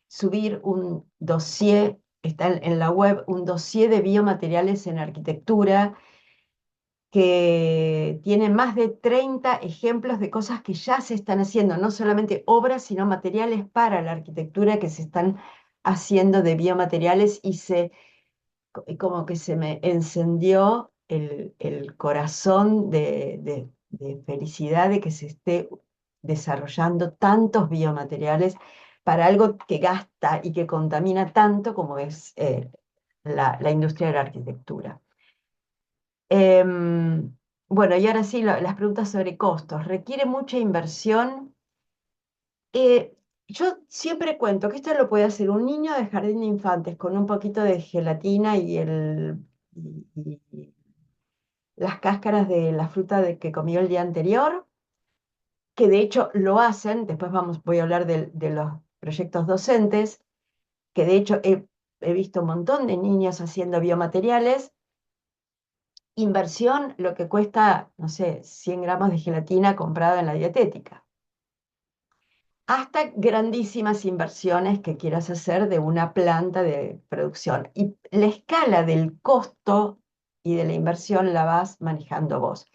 subir un dossier, está en la web, un dossier de biomateriales en arquitectura que tiene más de 30 ejemplos de cosas que ya se están haciendo, no solamente obras, sino materiales para la arquitectura que se están haciendo de biomateriales y como que se me encendió el corazón de felicidad de que se esté desarrollando tantos biomateriales para algo que gasta y que contamina tanto como es la industria de la arquitectura. Em, bueno, y ahora sí, las preguntas sobre costos. ¿Requiere mucha inversión? Yo siempre cuento que esto lo puede hacer un niño de jardín de infantes con un poquito de gelatina y las cáscaras de la fruta que comió el día anterior, que de hecho lo hacen. Después voy a hablar de los proyectos docentes, que de hecho he visto un montón de niños haciendo biomateriales. Inversión, lo que cuesta, no sé, 100 gramos de gelatina comprada en la dietética, hasta grandísimas inversiones que quieras hacer de una planta de producción. Y la escala del costo y de la inversión la vas manejando vos.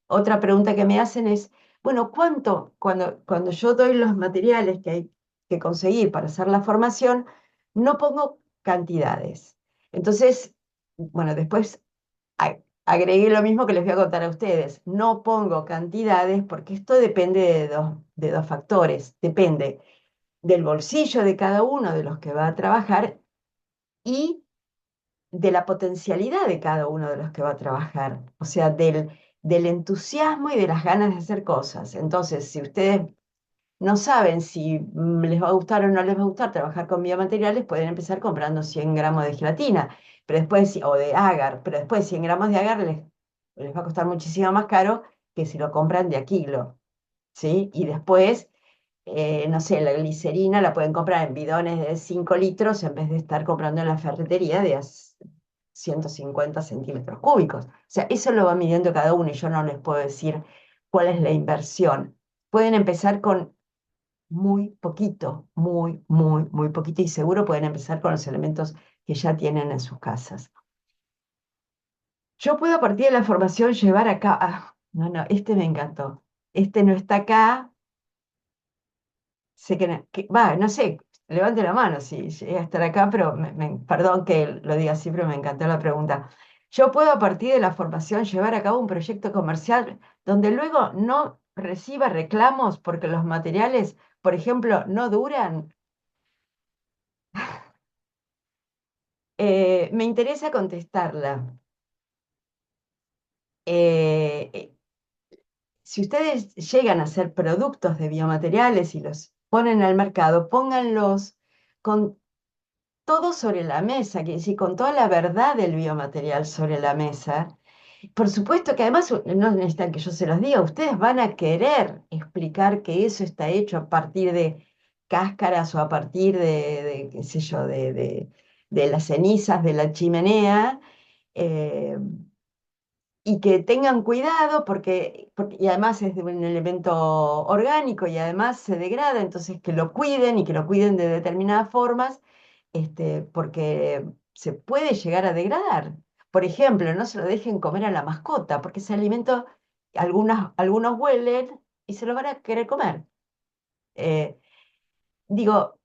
Otra pregunta que me hacen es, bueno, cuando yo doy los materiales que hay que conseguir para hacer la formación, no pongo cantidades? Entonces, bueno, después agregué lo mismo que les voy a contar a ustedes. No pongo cantidades porque esto depende de dos factores. Depende del bolsillo de cada uno de los que va a trabajar y de la potencialidad de cada uno de los que va a trabajar. O sea, del entusiasmo y de las ganas de hacer cosas. Entonces, si ustedes no saben si les va a gustar o no les va a gustar trabajar con biomateriales, pueden empezar comprando 100 gramos de gelatina, pero después, o de agar, pero después 100 gramos de agar les va a costar muchísimo más caro que si lo compran de a kilo, ¿sí? Y después, no sé, la glicerina la pueden comprar en bidones de 5 litros en vez de estar comprando en la ferretería de 150 centímetros cúbicos. O sea, eso lo va midiendo cada uno y yo no les puedo decir cuál es la inversión. Pueden empezar con muy poquito, muy poquito, y seguro pueden empezar con los elementos que ya tienen en sus casas. Yo puedo a partir de la formación llevar acá, no, este me encantó. Este no está acá, sé no sé, levante la mano si llega a estar acá, pero perdón que lo diga así, pero me encantó la pregunta. Yo puedo a partir de la formación llevar a cabo un proyecto comercial donde luego no reciba reclamos porque los materiales, por ejemplo, no duran. Me interesa contestarla. Eh, si ustedes llegan a hacer productos de biomateriales y los ponen al mercado, pónganlos con todo sobre la mesa, quiere decir, con toda la verdad del biomaterial sobre la mesa. Por supuesto que además no necesitan que yo se los diga, ustedes van a querer explicar que eso está hecho a partir de cáscaras o a partir qué sé yo, de las cenizas de la chimenea. eh, y que tengan cuidado y además es de un elemento orgánico y además se degrada, entonces que lo cuiden y que lo cuiden de determinadas formas, porque se puede llegar a degradar. Por ejemplo, no se lo dejen comer a la mascota, porque ese alimento algunos huelen y se lo van a querer comer. Eh, digo,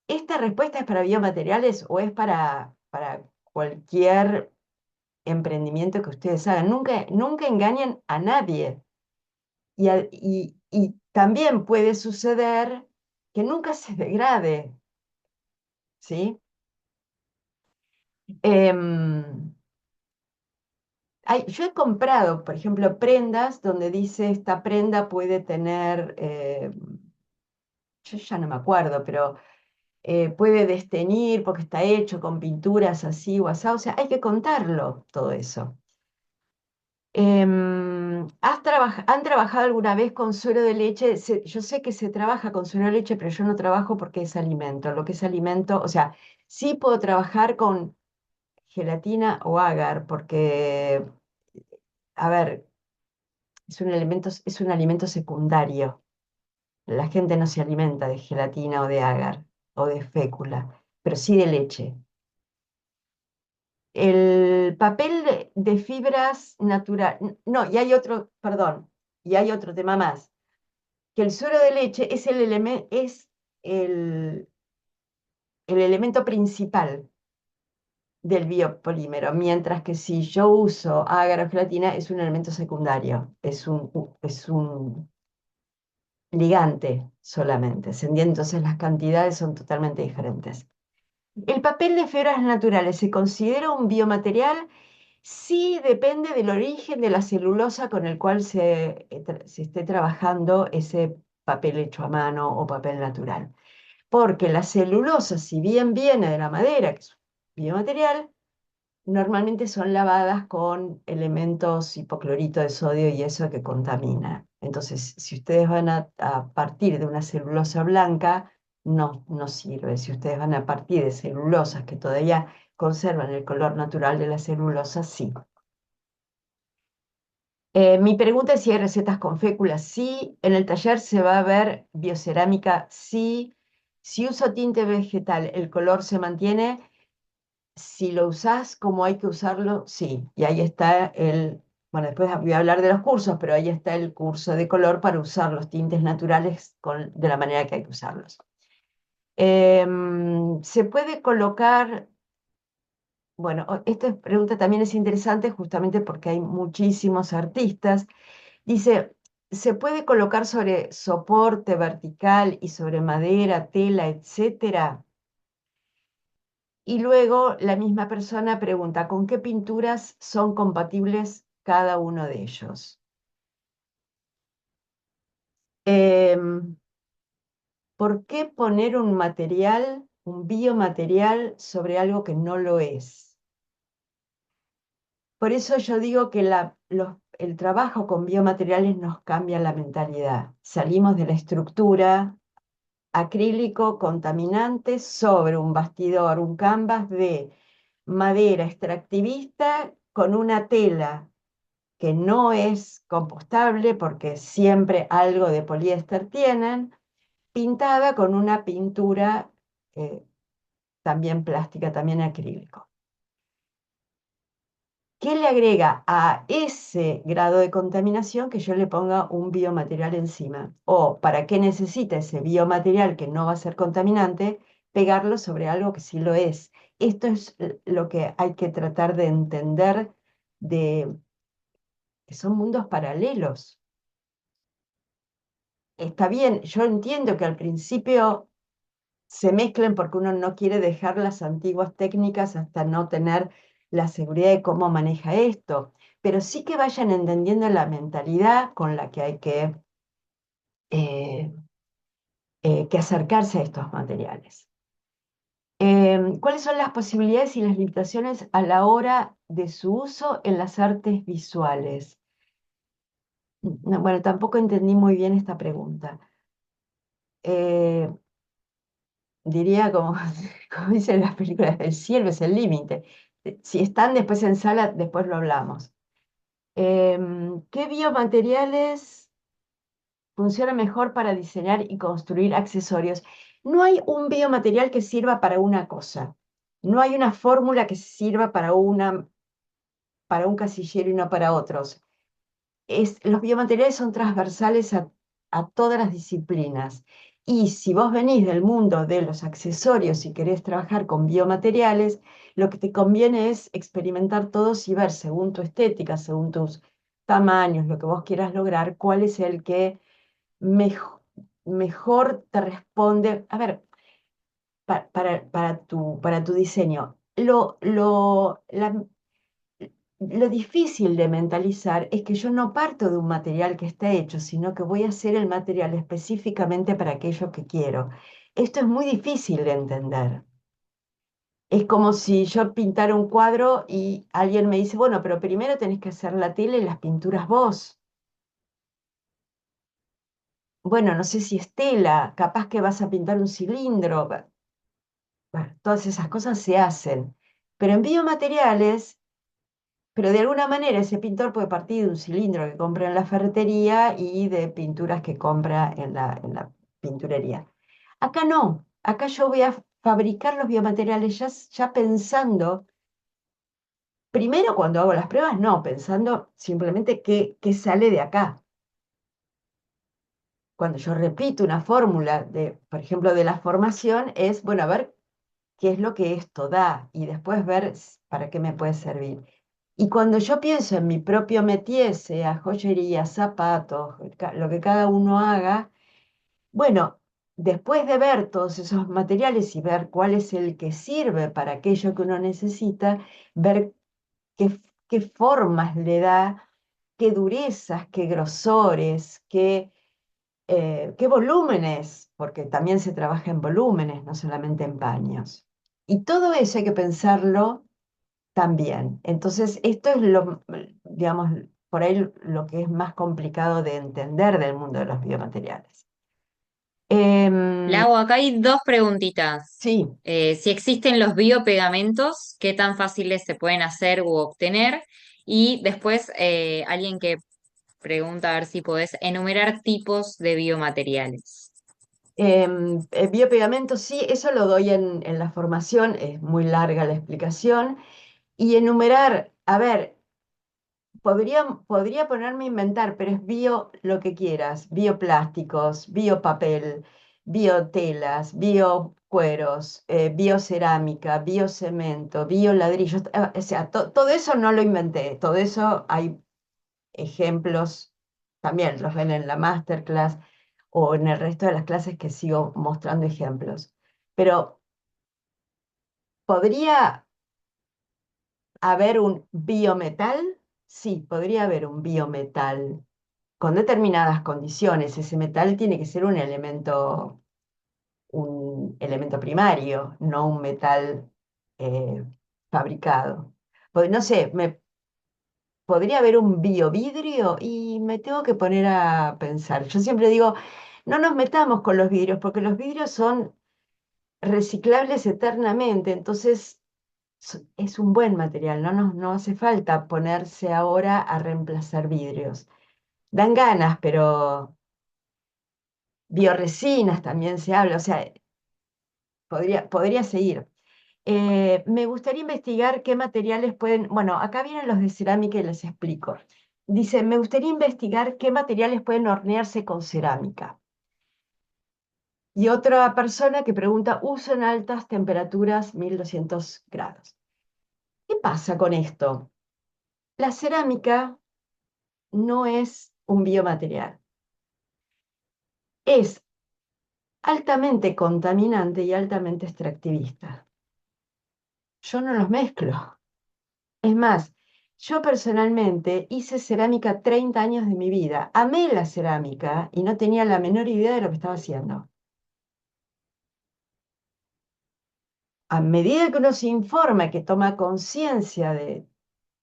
¿esta respuesta es para biomateriales o es para cualquier emprendimiento que ustedes hagan? Nunca, nunca engañen a nadie. Y también puede suceder que nunca se degrade, ¿sí? Em, yo he comprado, por ejemplo, prendas donde dice esta prenda puede tener, yo ya no me acuerdo, pero puede desteñir porque está hecho con pinturas así o así, o sea, hay que contarlo todo eso. ¿Han trabajado alguna vez con suero de leche? Yo sé que se trabaja con suero de leche, pero yo no trabajo porque es alimento. Lo que es alimento, o sea, sí puedo trabajar con gelatina o agar, porque, a ver, es un alimento secundario. La gente no se alimenta de gelatina o de agar o de fécula, pero sí de leche. El papel de fibras natural, no, y hay otro, perdón, y hay otro tema más. Que el suero de leche es el, el elemento principal del biopolímero, mientras que si yo uso agar o gelatina es un elemento secundario, es un ligante solamente, ¿se entiende? Entonces las cantidades son totalmente diferentes. ¿El papel de fibras naturales se considera un biomaterial? Sí, depende del origen de la celulosa con el cual se esté trabajando ese papel hecho a mano o papel natural. Porque la celulosa, si bien viene de la madera, que es un biomaterial, normalmente son lavadas con elementos hipoclorito de sodio y eso que contamina. Entonces, si ustedes van a partir de una celulosa blanca, no sirve. Si ustedes van a partir de celulosas que todavía conservan el color natural de la celulosa, sí. Mi pregunta es si hay recetas con féculas. Sí, en el taller se va a ver biocerámica. Sí, si uso tinte vegetal, ¿el color se mantiene? Si lo usás como hay que usarlo, sí. Y ahí está bueno, después voy a hablar de los cursos, pero ahí está el curso de color para usar los tintes naturales de la manera que hay que usarlos. Se puede colocar, bueno, esta pregunta también es interesante justamente porque hay muchísimos artistas. Dice, ¿se puede colocar sobre soporte vertical y sobre madera, tela, etcétera? Y luego la misma persona pregunta, ¿con qué pinturas son compatibles cada uno de ellos? Em, ¿Por qué poner un material, un biomaterial, sobre algo que no lo es? Por eso yo digo que el trabajo con biomateriales nos cambia la mentalidad. Salimos de la estructura acrílico contaminante sobre un bastidor, un canvas de madera extractivista con una tela que no es compostable porque siempre algo de poliéster tienen, pintada con una pintura también plástica, también acrílico. ¿Qué le agrega a ese grado de contaminación que yo le ponga un biomaterial encima? O para qué necesita ese biomaterial que no va a ser contaminante, pegarlo sobre algo que sí lo es. esto es lo que hay que tratar de entender, de que son mundos paralelos. Está bien, yo entiendo que al principio se mezclen porque uno no quiere dejar las antiguas técnicas hasta no tener la seguridad de cómo maneja esto, pero sí que vayan entendiendo la mentalidad con la que hay eh, que acercarse a estos materiales. ¿Cuáles son las posibilidades y las limitaciones a la hora de su uso en las artes visuales? No, bueno, tampoco entendí muy bien esta pregunta. Eh, Diría como, como dicen las películas, el cielo es el límite. Si están después en sala, después lo hablamos. ¿Qué biomateriales funcionan mejor para diseñar y construir accesorios? No hay un biomaterial que sirva para una cosa. No hay una fórmula que sirva para un casillero y no para otros. Los biomateriales son transversales a todas las disciplinas. Y si vos venís del mundo de los accesorios y querés trabajar con biomateriales, lo que te conviene es experimentar todos y ver según tu estética, según tus tamaños, lo que vos quieras lograr, cuál es el que mejor te responde. A ver, para tu diseño. Lo difícil de mentalizar es que yo no parto de un material que está hecho, sino que voy a hacer el material específicamente para aquello que quiero. Esto es muy difícil de entender. Es como si yo pintara un cuadro y alguien me dice, bueno, pero primero tenés que hacer la tela y las pinturas vos. Bueno, no sé si es tela, capaz que vas a pintar un cilindro. Bueno, todas esas cosas se hacen. Pero en biomateriales, pero de alguna manera ese pintor puede partir de un cilindro que compra en la ferretería y de pinturas que compra en la pinturería. Acá no, acá yo voy a fabricar los biomateriales ya pensando, primero cuando hago las pruebas, no, pensando simplemente qué sale de acá. Cuando yo repito una fórmula de, por ejemplo, de la formación, es, bueno, a ver qué es lo que esto da y después ver para qué me puede servir. Y cuando yo pienso en mi propio métier, sea joyería, zapatos, lo que cada uno haga, bueno, después de ver todos esos materiales y ver cuál es el que sirve para aquello que uno necesita, ver qué formas le da, qué durezas, qué grosores, qué volúmenes, porque también se trabaja en volúmenes, no solamente en paños. Y todo eso hay que pensarlo también. Entonces, esto es digamos, por ahí lo que es más complicado de entender del mundo de los biomateriales. Em, Lau, acá hay dos preguntitas. sí, Si existen los biopegamentos, ¿qué tan fáciles se pueden hacer u obtener? Y después alguien que pregunta a ver si podés enumerar tipos de biomateriales. biopegamento, sí, eso lo doy en la formación, es muy larga la explicación. Y enumerar, a ver, podría ponerme a inventar, pero es bio lo que quieras, bioplásticos, biopapel, biotelas, biocueros, biocerámica, biocemento, bioladrillos, o sea, todo eso no lo inventé, todo eso hay ejemplos, también los ven en la masterclass o en el resto de las clases que sigo mostrando ejemplos. Pero podría haber un biometal, sí, podría haber un biometal con determinadas condiciones. Ese metal tiene que ser un elemento primario, no un metal eh, fabricado. Pues no sé, podría haber un biovidrio y me tengo que poner a pensar. Yo siempre digo, no nos metamos con los vidrios, porque los vidrios son reciclables eternamente, entonces es un buen material, no hace falta ponerse ahora a reemplazar vidrios. Dan ganas, pero bioresinas también se habla, o sea, podría seguir. Me gustaría investigar qué materiales pueden, bueno, acá vienen los de cerámica y les explico. Dice, me gustaría investigar qué materiales pueden hornearse con cerámica. Y otra persona que pregunta, uso en altas temperaturas 1200 grados. ¿Qué pasa con esto? La cerámica no es un biomaterial. Es altamente contaminante y altamente extractivista. Yo no los mezclo. Es más, yo personalmente hice cerámica 30 años de mi vida. Amé la cerámica y no tenía la menor idea de lo que estaba haciendo. A medida que uno se informa, que toma conciencia de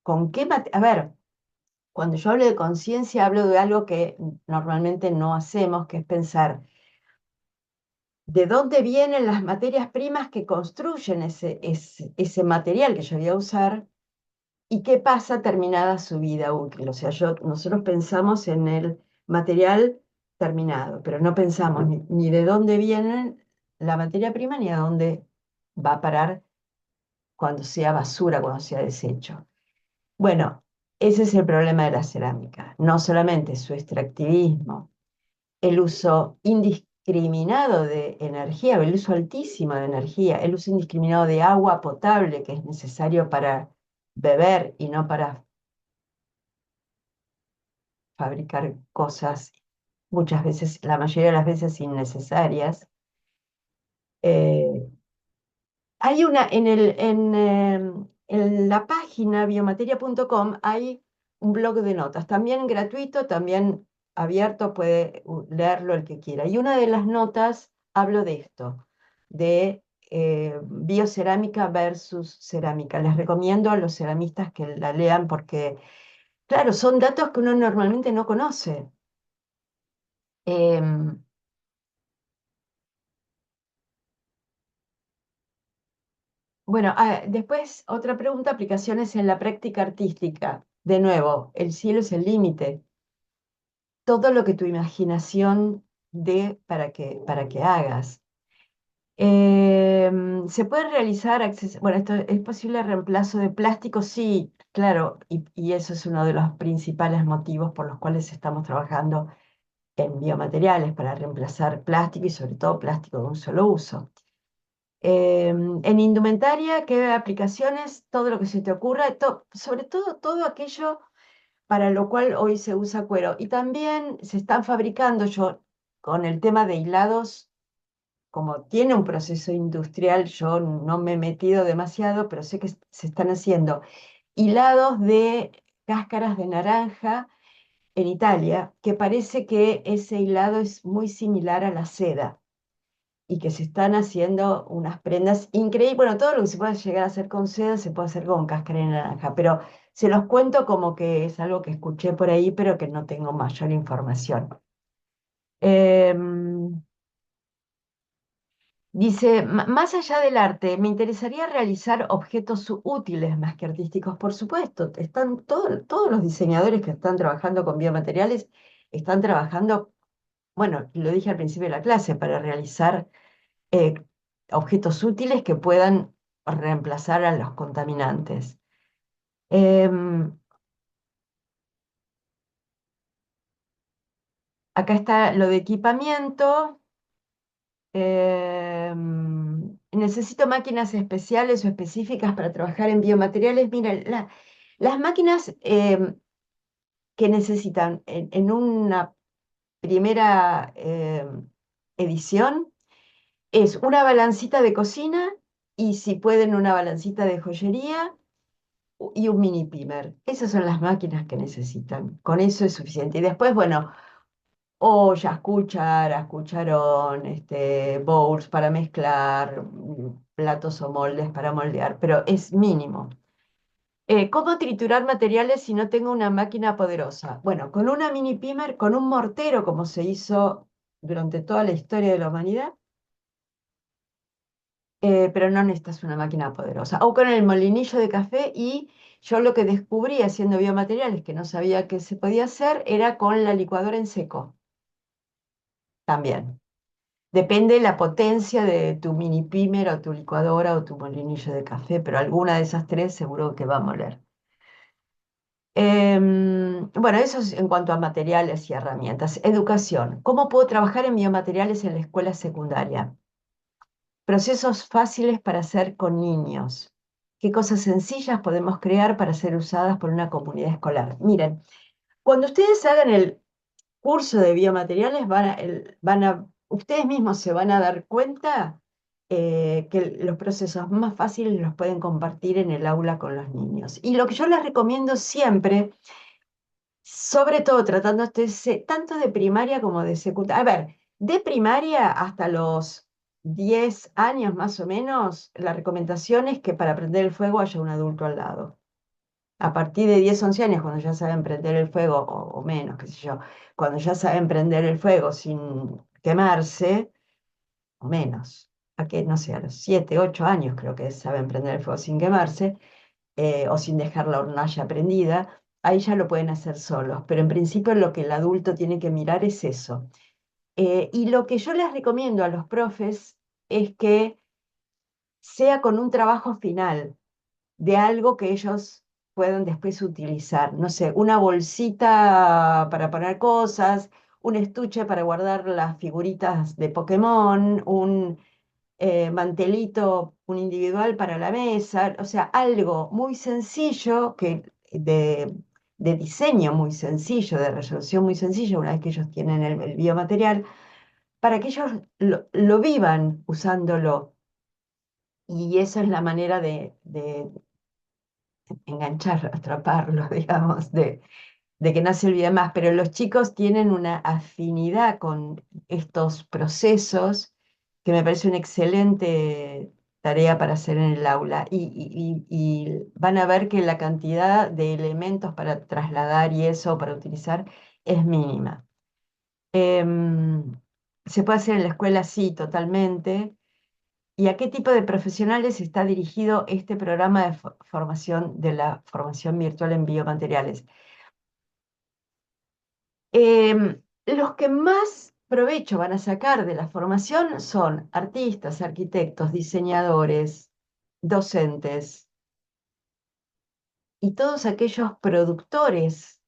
con qué... A ver, cuando yo hablo de conciencia, hablo de algo que normalmente no hacemos, que es pensar de dónde vienen las materias primas que construyen ese material que yo voy a usar y qué pasa terminada su vida útil. O sea, nosotros pensamos en el material terminado, pero no pensamos ni de dónde viene la materia prima ni a dónde va a parar cuando sea basura, cuando sea desecho. Bueno, ese es el problema de la cerámica. No solamente su extractivismo, el uso indiscriminado de energía, el uso altísimo de energía, el uso indiscriminado de agua potable que es necesario para beber y no para fabricar cosas muchas veces, la mayoría de las veces innecesarias. Eh, Hay una, en la página biomateria.com hay un blog de notas, también gratuito, también abierto, puede leerlo el que quiera. Y una de las notas hablo de esto, de biocerámica versus cerámica. Les recomiendo a los ceramistas que la lean porque, claro, son datos que uno normalmente no conoce. Em, Bueno, después otra pregunta, aplicaciones en la práctica artística. De nuevo, el cielo es el límite. Todo lo que tu imaginación dé para que hagas. ¿Se puede realizar bueno, esto es posible reemplazo de plástico? Sí, claro, y eso es uno de los principales motivos por los cuales estamos trabajando en biomateriales para reemplazar plástico y sobre todo plástico de un solo uso. En indumentaria, ¿qué aplicaciones? Todo lo que se te ocurra, sobre todo todo aquello para lo cual hoy se usa cuero. Y también se están fabricando, yo con el tema de hilados, como tiene un proceso industrial, yo no me he metido demasiado, pero sé que se están haciendo hilados de cáscaras de naranja en Italia, que parece que ese hilado es muy similar a la seda y que se están haciendo unas prendas increíbles. Bueno, todo lo que se puede llegar a hacer con seda se puede hacer con cáscara de naranja, pero se los cuento como que es algo que escuché por ahí, pero que no tengo mayor información. Em, Dice, más allá del arte, me interesaría realizar objetos útiles más que artísticos, por supuesto. Están todos los diseñadores que están trabajando con biomateriales, están trabajando, bueno, lo dije al principio de la clase, para realizar eh, objetos útiles que puedan reemplazar a los contaminantes. Em, Acá está lo de equipamiento. Necesito máquinas especiales o específicas para trabajar en biomateriales. Mira, las máquinas que necesitan en una primera edición es una balancita de cocina y si pueden una balancita de joyería y un mini pimer. Esas son las máquinas que necesitan. Con eso es suficiente. Y después, bueno, ollas, cucharas, cucharón, bowls para mezclar, platos o moldes para moldear, pero es mínimo. ¿Cómo triturar materiales si no tengo una máquina poderosa? Bueno, con una mini pimer, con un mortero, como se hizo durante toda la historia de la humanidad, pero no necesitas una máquina poderosa. O con el molinillo de café y yo lo que descubrí haciendo biomateriales que no sabía que se podía hacer era con la licuadora en seco también. Depende de la potencia de tu mini pimer o tu licuadora o tu molinillo de café, pero alguna de esas tres seguro que va a moler. bueno, eso es en cuanto a materiales y herramientas. Educación. ¿Cómo puedo trabajar en biomateriales en la escuela secundaria? Procesos fáciles para hacer con niños. ¿Qué cosas sencillas podemos crear para ser usadas por una comunidad escolar? Miren, cuando ustedes hagan el curso de biomateriales, ustedes mismos se van a dar cuenta que los procesos más fáciles los pueden compartir en el aula con los niños. Y lo que yo les recomiendo siempre, sobre todo tratándose tanto de primaria como de secundaria. A ver, de primaria hasta los 10 años más o menos, la recomendación es que para prender el fuego haya un adulto al lado. A partir de 10 11 años, cuando ya saben prender el fuego, o menos, qué sé yo, cuando ya saben prender el fuego sin quemarse, o menos, a que, no sé, a los 7 8 años creo que saben prender el fuego sin quemarse, o sin dejar la hornalla prendida, ahí ya lo pueden hacer solos. Pero en principio lo que el adulto tiene que mirar es eso. Y lo que yo les recomiendo a los profes es que sea con un trabajo final de algo que ellos puedan después utilizar. No sé, una bolsita para poner cosas, un estuche para guardar las figuritas de Pokémon, un mantelito, un individual para la mesa, o sea, algo muy sencillo de diseño muy sencillo, de resolución muy sencilla, una vez que ellos tienen el biomaterial, para que ellos lo vivan usándolo. Y esa es la manera de enganchar, atraparlo, digamos, de que no se olvide más. Pero los chicos tienen una afinidad con estos procesos que me parece una excelente tarea para hacer en el aula. Y van a ver que la cantidad de elementos para trasladar y eso, para utilizar, es mínima. Em, Se puede hacer en la escuela, sí, totalmente. ¿Y a qué tipo de profesionales está dirigido este programa de formación de la formación virtual en biomateriales? Los que más provecho van a sacar de la formación son artistas, arquitectos, diseñadores, docentes y todos aquellos productores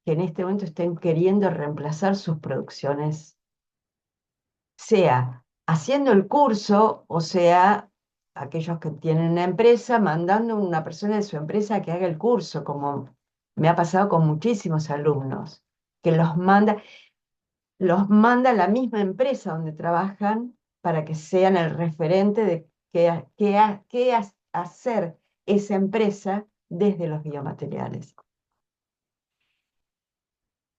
que en este momento estén queriendo reemplazar sus producciones, sea haciendo el curso o sea aquellos que tienen una empresa mandando a una persona de su empresa que haga el curso, como me ha pasado con muchísimos alumnos, que los manda la misma empresa donde trabajan para que sean el referente de qué hacer esa empresa desde los biomateriales.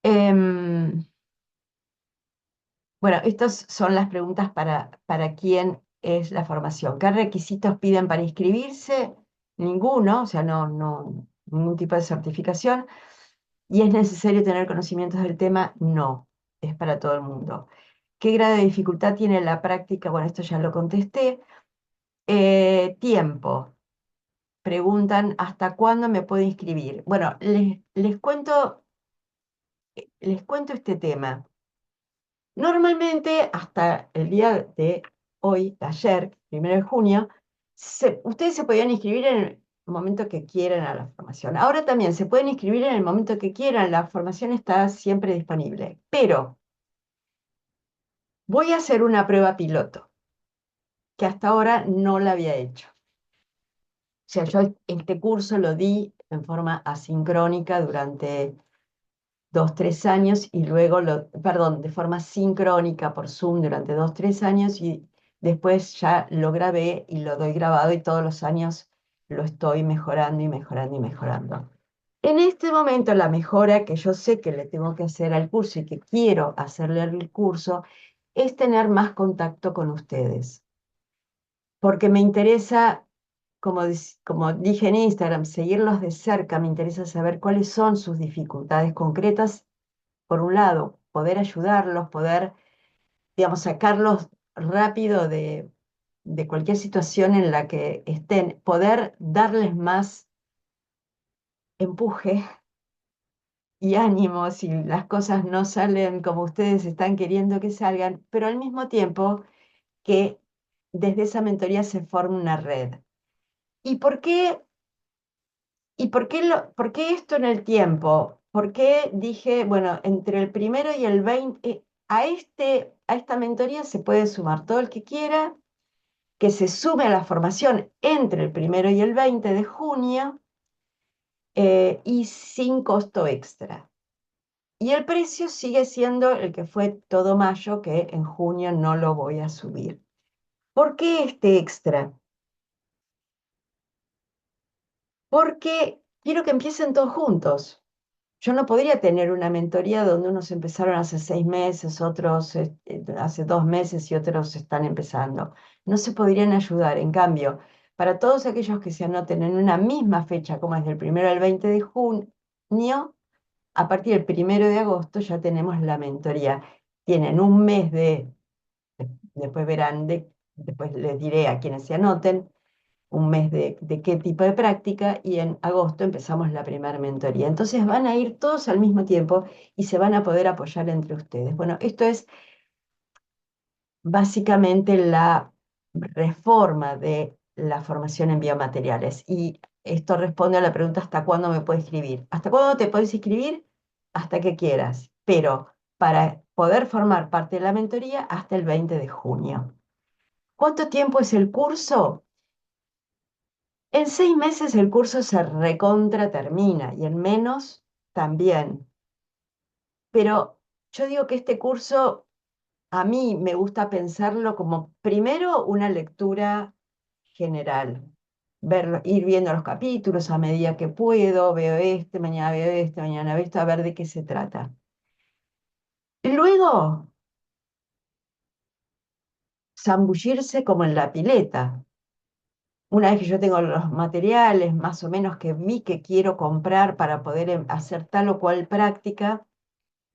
Em, bueno, estas son las preguntas para quién es la formación. ¿Qué requisitos piden para inscribirse? Ninguno, o sea, no, ningún tipo de certificación. ¿Y es necesario tener conocimientos del tema? No, es para todo el mundo. ¿Qué grado de dificultad tiene la práctica? Bueno, esto ya lo contesté. Tiempo. Preguntan, ¿hasta cuándo me puedo inscribir? Bueno, les cuento este tema. Normalmente, hasta el día de hoy, de ayer, 1 de junio, ustedes se podían inscribir en el momento que quieran a la formación. Ahora también se pueden inscribir en el momento que quieran, la formación está siempre disponible. Pero voy a hacer una prueba piloto, que hasta ahora no la había hecho. O sea, yo este curso lo di en forma asincrónica durante 2, 3 años y luego perdón, de forma sincrónica por Zoom durante 2, 3 años y después ya lo grabé y lo doy grabado y todos los años lo estoy mejorando y mejorando y mejorando. En este momento la mejora que yo sé que le tengo que hacer al curso y que quiero hacerle al curso es tener más contacto con ustedes, porque me interesa, como dije en Instagram, seguirlos de cerca, me interesa saber cuáles son sus dificultades concretas por un lado, poder ayudarlos, poder, digamos, sacarlos rápido de cualquier situación en la que estén, poder darles más empuje y ánimo si las cosas no salen como ustedes están queriendo que salgan, pero al mismo tiempo que desde esa mentoría se forme una red. ¿Y por qué esto en el tiempo? ¿Por qué dije, bueno, entre el primero y el 20, a esta mentoría se puede sumar todo el que quiera, que se sume a la formación entre el primero y el 20 de junio y sin costo extra. Y el precio sigue siendo el que fue todo mayo, que en junio no lo voy a subir. ¿Por qué este extra? Porque quiero que empiecen todos juntos. Yo no podría tener una mentoría donde unos empezaron hace 6 meses, otros hace 2 meses y otros están empezando. No se podrían ayudar. En cambio, para todos aquellos que se anoten en una misma fecha, como es del 1 al 20 de junio, a partir del 1 de agosto ya tenemos la mentoría. Tienen un mes después verán, después les diré a quienes se anoten, un mes de qué tipo de práctica y en agosto empezamos la primera mentoría. Entonces van a ir todos al mismo tiempo y se van a poder apoyar entre ustedes. Bueno, esto es básicamente la reforma de la formación en biomateriales y esto responde a la pregunta ¿hasta cuándo me puedes escribir? ¿Hasta cuándo te puedes inscribir? Hasta que quieras, pero para poder formar parte de la mentoría hasta el 20 de junio. ¿Cuánto tiempo es el curso? En 6 meses el curso se recontra termina y en menos también. Pero yo digo que este curso a mí me gusta pensarlo como primero una lectura general. Ir viendo los capítulos a medida que puedo, veo este, mañana veo esto, a ver de qué se trata. Luego, zambullirse como en la pileta. Una vez que yo tengo los materiales más o menos que vi que quiero comprar para poder hacer tal o cual práctica,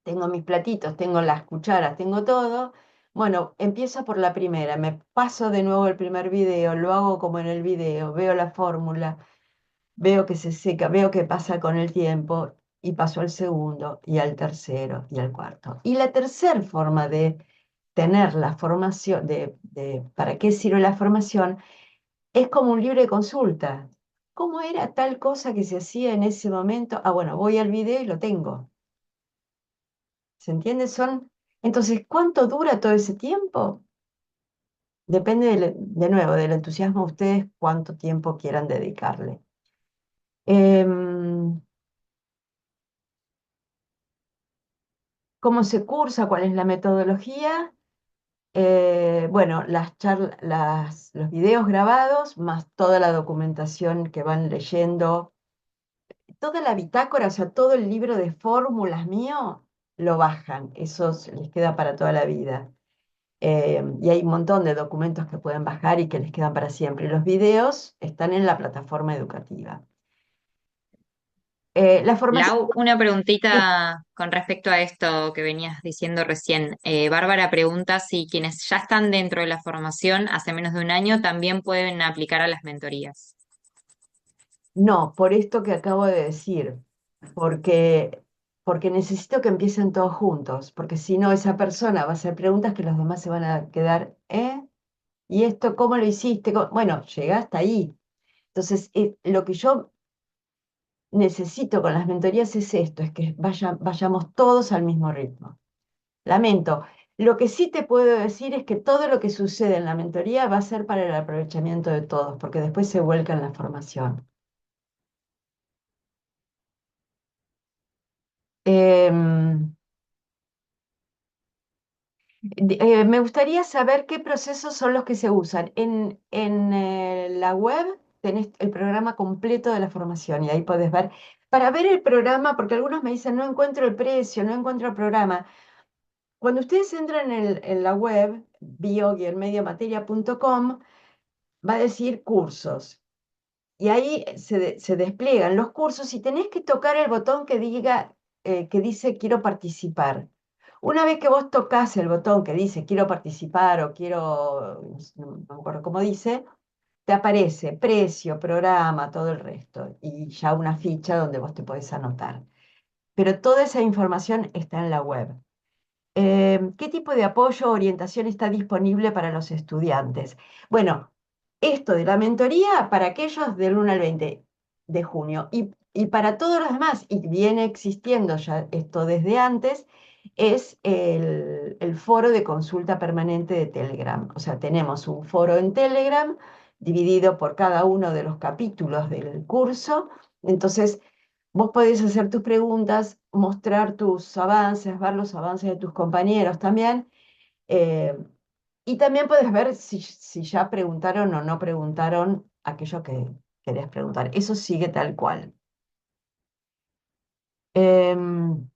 tengo mis platitos, tengo las cucharas, tengo todo. Bueno, empiezo por la primera, me paso de nuevo el primer video, lo hago como en el video, veo la fórmula, veo que se seca, veo qué pasa con el tiempo y paso al segundo y al tercero y al cuarto. Y la tercera forma de tener la formación, para qué sirve la formación, es como un libro de consulta. ¿Cómo era tal cosa que se hacía en ese momento? Ah, bueno, voy al video y lo tengo. ¿Se entiende? Entonces, ¿cuánto dura todo ese tiempo? Depende, de nuevo, del entusiasmo de ustedes, cuánto tiempo quieran dedicarle. Em, ¿Cómo se cursa? ¿Cuál es la metodología? Bueno, los videos grabados, más toda la documentación que van leyendo, toda la bitácora, o sea, todo el libro de fórmulas mío, lo bajan. Eso les queda para toda la vida. Y hay un montón de documentos que pueden bajar y que les quedan para siempre. Y los videos están en la plataforma educativa. La formación, Lau, una sí. preguntita con respecto a esto que venías diciendo recién. Bárbara pregunta si quienes ya están dentro de la formación hace menos de un año también pueden aplicar a las mentorías. No, por esto que acabo de decir, porque, porque necesito que empiecen todos juntos, porque si no, esa persona va a hacer preguntas que los demás se van a quedar, ¿eh? ¿Y esto cómo lo hiciste? Bueno, llega hasta ahí. Entonces, lo que yo necesito con las mentorías es esto, es que vayamos todos al mismo ritmo. Lamento. Lo que sí te puedo decir es que todo lo que sucede en la mentoría va a ser para el aprovechamiento de todos, porque después se vuelca en la formación. Em, Me gustaría saber qué procesos son los que se usan. En la web tenés el programa completo de la formación y ahí podés ver. Para ver el programa, porque algunos me dicen, no encuentro el precio, no encuentro el programa. Cuando ustedes entran en la web, bio-mediomateria.com, va a decir cursos. Y ahí se despliegan los cursos y tenés que tocar el botón que dice quiero participar. Una vez que vos tocas el botón que dice quiero participar o quiero, no me acuerdo cómo dice, te aparece precio, programa, todo el resto y ya una ficha donde vos te podés anotar. Pero toda esa información está en la web. ¿Qué tipo de apoyo o orientación está disponible para los estudiantes? Bueno, esto de la mentoría para aquellos del 1 al 20 de junio. Y para todos los demás, y viene existiendo ya esto desde antes, es el foro de consulta permanente de Telegram. O sea, tenemos un foro en Telegram dividido por cada uno de los capítulos del curso. Entonces, vos podés hacer tus preguntas, mostrar tus avances, ver los avances de tus compañeros también. eh, y también puedes ver si ya preguntaron o no preguntaron aquello que querías preguntar. Eso sigue tal cual. Em,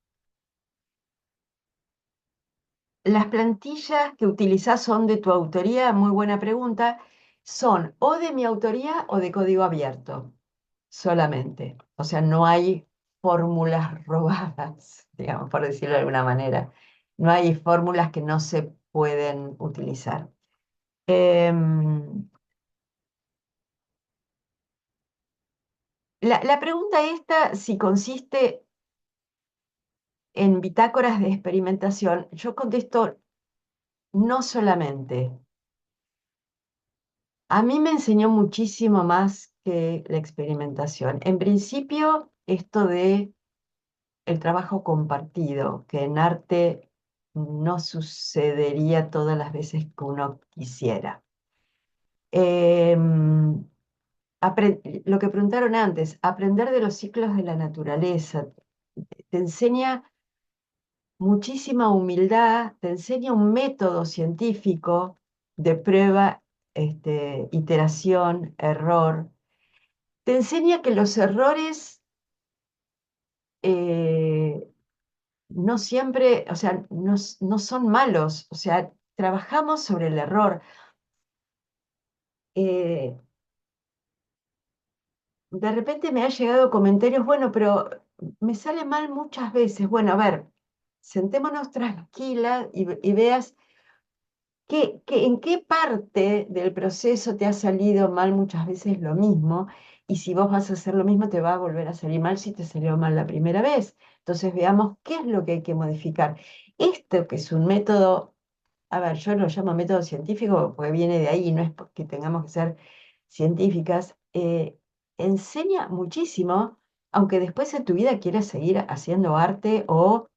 las plantillas que utilizás son de tu autoría, muy buena pregunta. Son o de mi autoría o de código abierto, solamente. O sea, no hay fórmulas robadas, digamos, por decirlo de alguna manera. No hay fórmulas que no se pueden utilizar. Em, la pregunta esta, si consiste en bitácoras de experimentación, yo contesto no solamente. A mí me enseñó muchísimo más que la experimentación. En principio, esto de el trabajo compartido, que en arte no sucedería todas las veces que uno quisiera. Em, lo que preguntaron antes, aprender de los ciclos de la naturaleza, te enseña muchísima humildad, te enseña un método científico de prueba, iteración, error. Te enseña que los errores eh, no siempre, o sea, no son malos, o sea, trabajamos sobre el error. Eh, de repente me han llegado comentarios, bueno, pero me sale mal muchas veces. Bueno, a ver, sentémonos tranquila y veas en qué parte del proceso te ha salido mal muchas veces lo mismo, y si vos vas a hacer lo mismo, te va a volver a salir mal si te salió mal la primera vez. Entonces veamos qué es lo que hay que modificar. Esto que es un método, a ver, yo lo llamo método científico porque viene de ahí, no es porque tengamos que ser científicas, enseña muchísimo, aunque después en tu vida quieras seguir haciendo arte o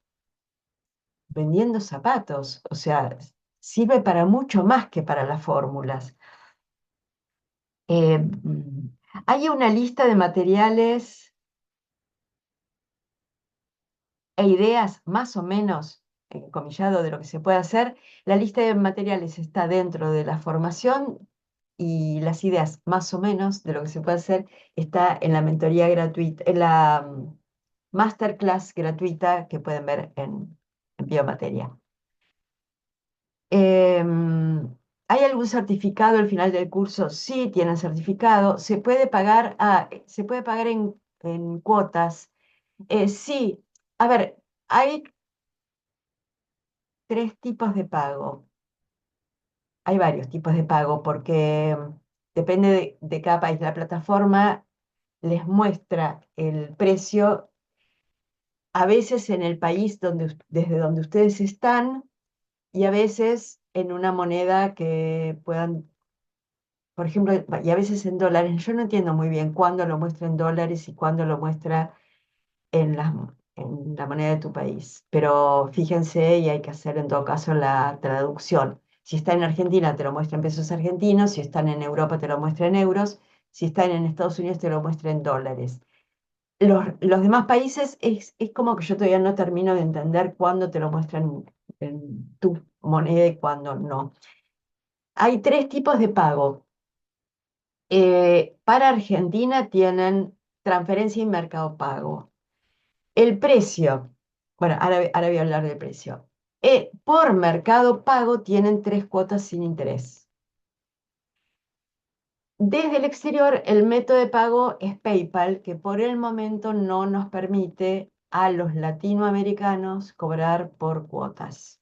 vendiendo zapatos, o sea, sirve para mucho más que para las fórmulas. Hay una lista de materiales e ideas más o menos, comillado de lo que se puede hacer. La lista de materiales está dentro de la formación y las ideas más o menos de lo que se puede hacer está en la mentoría gratuita, en la masterclass gratuita que pueden ver en Biomateria. ¿Hay algún certificado al final del curso? Sí, tienen certificado. ¿Se puede pagar? Se puede pagar en cuotas. Sí, a ver, hay tres tipos de pago. Hay varios tipos de pago porque depende de cada país. La plataforma les muestra el precio a veces en el país desde donde ustedes están y a veces en una moneda que puedan. Por ejemplo, y a veces en dólares, yo no entiendo muy bien cuándo lo muestra en dólares y cuándo lo muestra en la moneda de tu país. Pero fíjense y hay que hacer en todo caso la traducción. Si está en Argentina, te lo muestra en pesos argentinos, si están en Europa, te lo muestra en euros, si están en Estados Unidos, te lo muestra en dólares. Los demás países es como que yo todavía no termino de entender cuándo te lo muestran en tu moneda y cuándo no. Hay tres tipos de pago. Para Argentina tienen transferencia y mercado pago. El precio, bueno, ahora voy a hablar del precio. Por mercado pago tienen tres cuotas sin interés. Desde el exterior, el método de pago es PayPal, que por el momento no nos permite a los latinoamericanos cobrar por cuotas.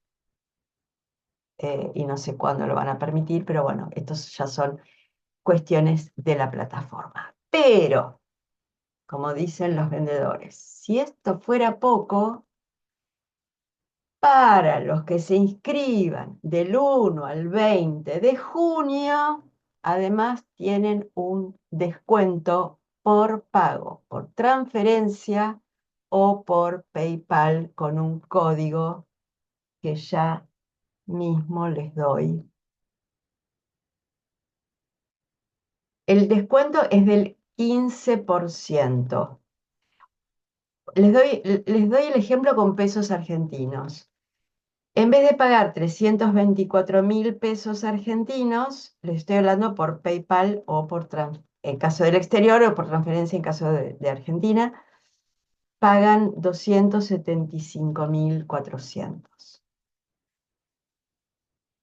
Y no sé cuándo lo van a permitir, pero bueno, estos ya son cuestiones de la plataforma. Pero como dicen los vendedores. Si esto fuera poco, para los que se inscriban del 1 al 20 de junio, además tienen un descuento por pago, por transferencia o por PayPal con un código que ya mismo les doy. El descuento es del 15%. Les doy el ejemplo con pesos argentinos. En vez de pagar 324.000 pesos argentinos, les estoy hablando por PayPal o en caso del exterior o por transferencia en caso de Argentina, pagan 275.400.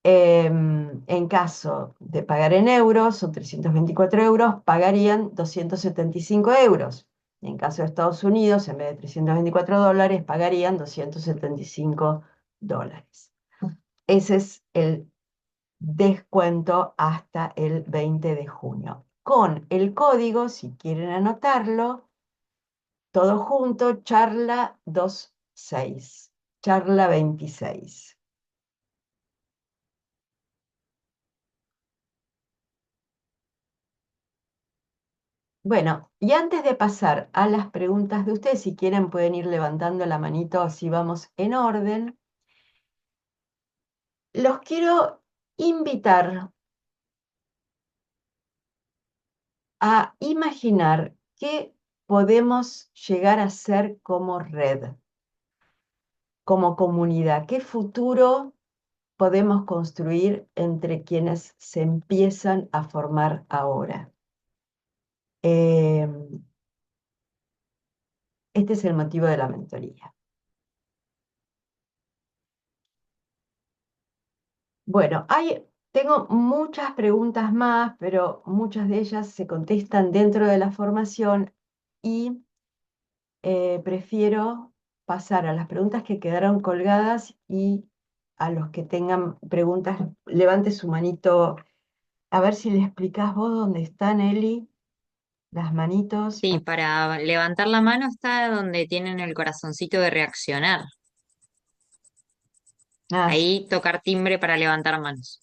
En caso de pagar en euros, son 324 euros, pagarían 275 euros. En caso de Estados Unidos, en vez de 324 dólares, pagarían 275 dólares. Ese es el descuento hasta el 20 de junio. Con el código, si quieren anotarlo, todo junto, charla 26, charla 26. Bueno, y antes de pasar a las preguntas de ustedes, si quieren pueden ir levantando la manito, así vamos en orden. Los quiero invitar a imaginar qué podemos llegar a ser como red, como comunidad, qué futuro podemos construir entre quienes se empiezan a formar ahora. Eh, este es el motivo de la mentoría. Bueno, tengo muchas preguntas más, pero muchas de ellas se contestan dentro de la formación y prefiero pasar a las preguntas que quedaron colgadas y a los que tengan preguntas, levante su manito. A ver si le explicás vos dónde están, Eli, las manitos. Sí, para levantar la mano está donde tienen el corazoncito de reaccionar. Ah, sí. Ahí tocar timbre para levantar manos.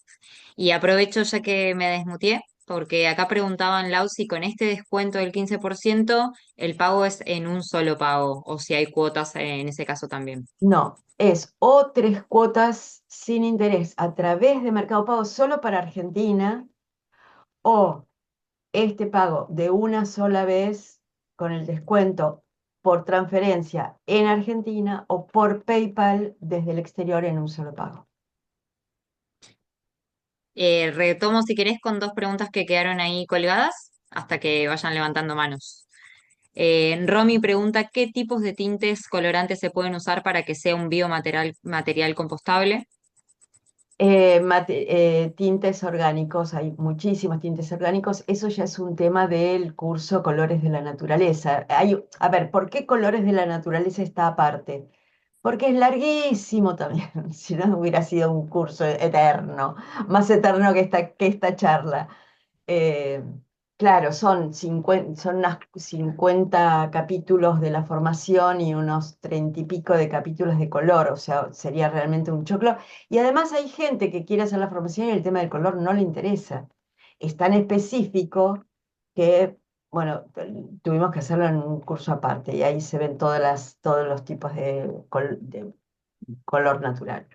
Y aprovecho ya que me desmuteé, porque acá preguntaban, Lau, si con este descuento del 15% el pago es en un solo pago, o si hay cuotas en ese caso también. No, es o 3 cuotas sin interés a través de Mercado Pago solo para Argentina, o este pago de una sola vez con el descuento por transferencia en Argentina o por PayPal desde el exterior en un solo pago. Retomo si querés con dos preguntas que quedaron ahí colgadas hasta que vayan levantando manos. Romy pregunta, ¿qué tipos de tintes colorantes se pueden usar para que sea un material compostable? Tintes orgánicos, hay muchísimos tintes orgánicos. Eso ya es un tema del curso Colores de la Naturaleza. A ver, ¿por qué Colores de la Naturaleza está aparte? Porque es larguísimo también, si no hubiera sido un curso eterno, más eterno que esta charla. Eh, claro, son unos 50 capítulos de la formación y unos 30 y pico de capítulos de color, o sea, sería realmente un choclo. Y además hay gente que quiere hacer la formación y el tema del color no le interesa. Es tan específico que, bueno, tuvimos que hacerlo en un curso aparte y ahí se ven todos los tipos de color natural.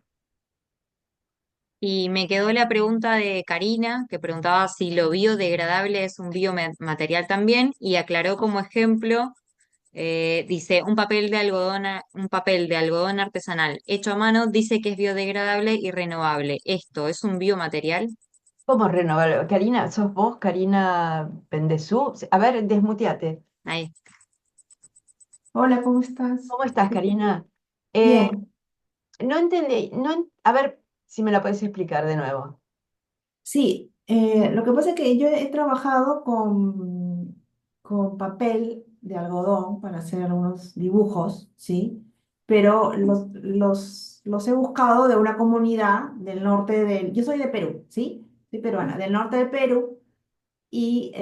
Y me quedó la pregunta de Karina, que preguntaba si lo biodegradable es un biomaterial también, y aclaró como ejemplo, dice, un papel de algodón artesanal hecho a mano, dice que es biodegradable y renovable. ¿Esto es un biomaterial? ¿Cómo renovar? Karina, ¿sos vos, Karina Pendezú? A ver, desmuteate. Ahí. Hola, ¿cómo estás? ¿Cómo estás, Karina? Eh, Bien, no entendí, a ver si me la puedes explicar de nuevo. sí, lo que pasa es que yo he trabajado con papel de algodón para hacer unos dibujos, ¿sí? Pero los he buscado de una comunidad del norte del... Yo soy de Perú, ¿sí? Soy peruana, del norte de Perú, y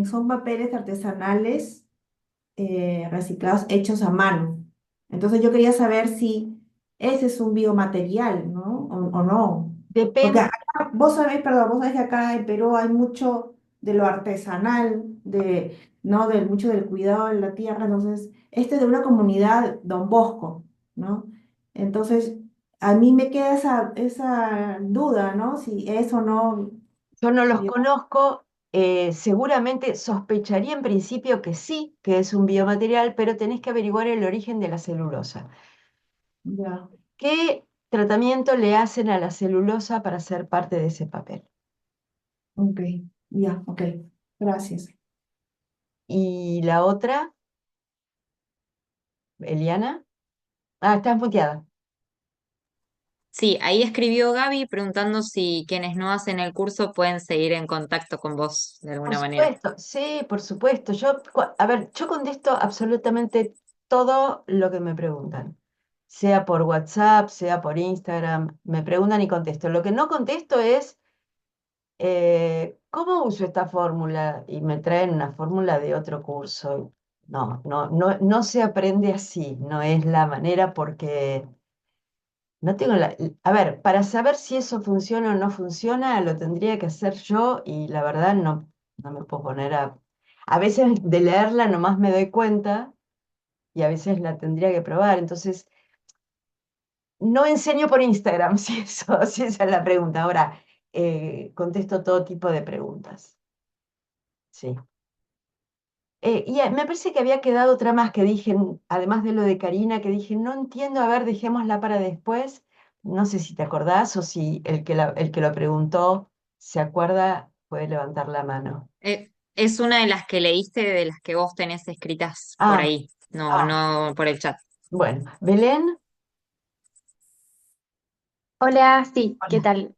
son papeles artesanales reciclados hechos a mano. Entonces yo quería saber si ese es un biomaterial, ¿no? O no. Porque Depende, acá, vos sabés, perdón, vos sabés que acá en Perú hay mucho, de lo artesanal, ¿no? Mucho del cuidado de la tierra. Entonces, este es de una comunidad Don Bosco, ¿no? Entonces, a mí me queda esa duda, ¿no? Si es o no. Yo no los bio- conozco, seguramente sospecharía en principio que sí, que es un biomaterial, pero tenés que averiguar el origen de la celulosa. Ya, ¿Qué tratamiento le hacen a la celulosa para ser parte de ese papel? ok, ya, ok. Gracias. Y la otra, Eliana. Ah, estás muteada. Sí, ahí escribió Gaby preguntando si quienes no hacen el curso pueden seguir en contacto con vos de Por alguna manera. supuesto, sí, por supuesto. A ver, yo contesto absolutamente todo lo que me preguntan, sea por WhatsApp, sea por Instagram, me preguntan y contesto. Lo que no contesto es ¿cómo uso esta fórmula? Y me traen una fórmula de otro curso. No, no, no, no se aprende así, no es la manera porque no tengo la... A ver, para saber si eso funciona o no funciona, lo tendría que hacer yo y la verdad no, no me puedo poner a... A veces de leerla nomás me doy cuenta y a veces la tendría que probar. Entonces, no enseño por Instagram, si esa es la pregunta. Ahora, contesto todo tipo de preguntas. Sí. Me parece que había quedado otra más que dije, además de lo de Karina, que dije, no entiendo, a ver, dejémosla para después. No sé si te acordás o si el que lo preguntó se acuerda, puede levantar la mano. Es una de las que leíste, de las que vos tenés escritas por Ah, ahí, no, ah, no por el chat. bueno. Belén, Hola, sí, ¿qué hola. tal?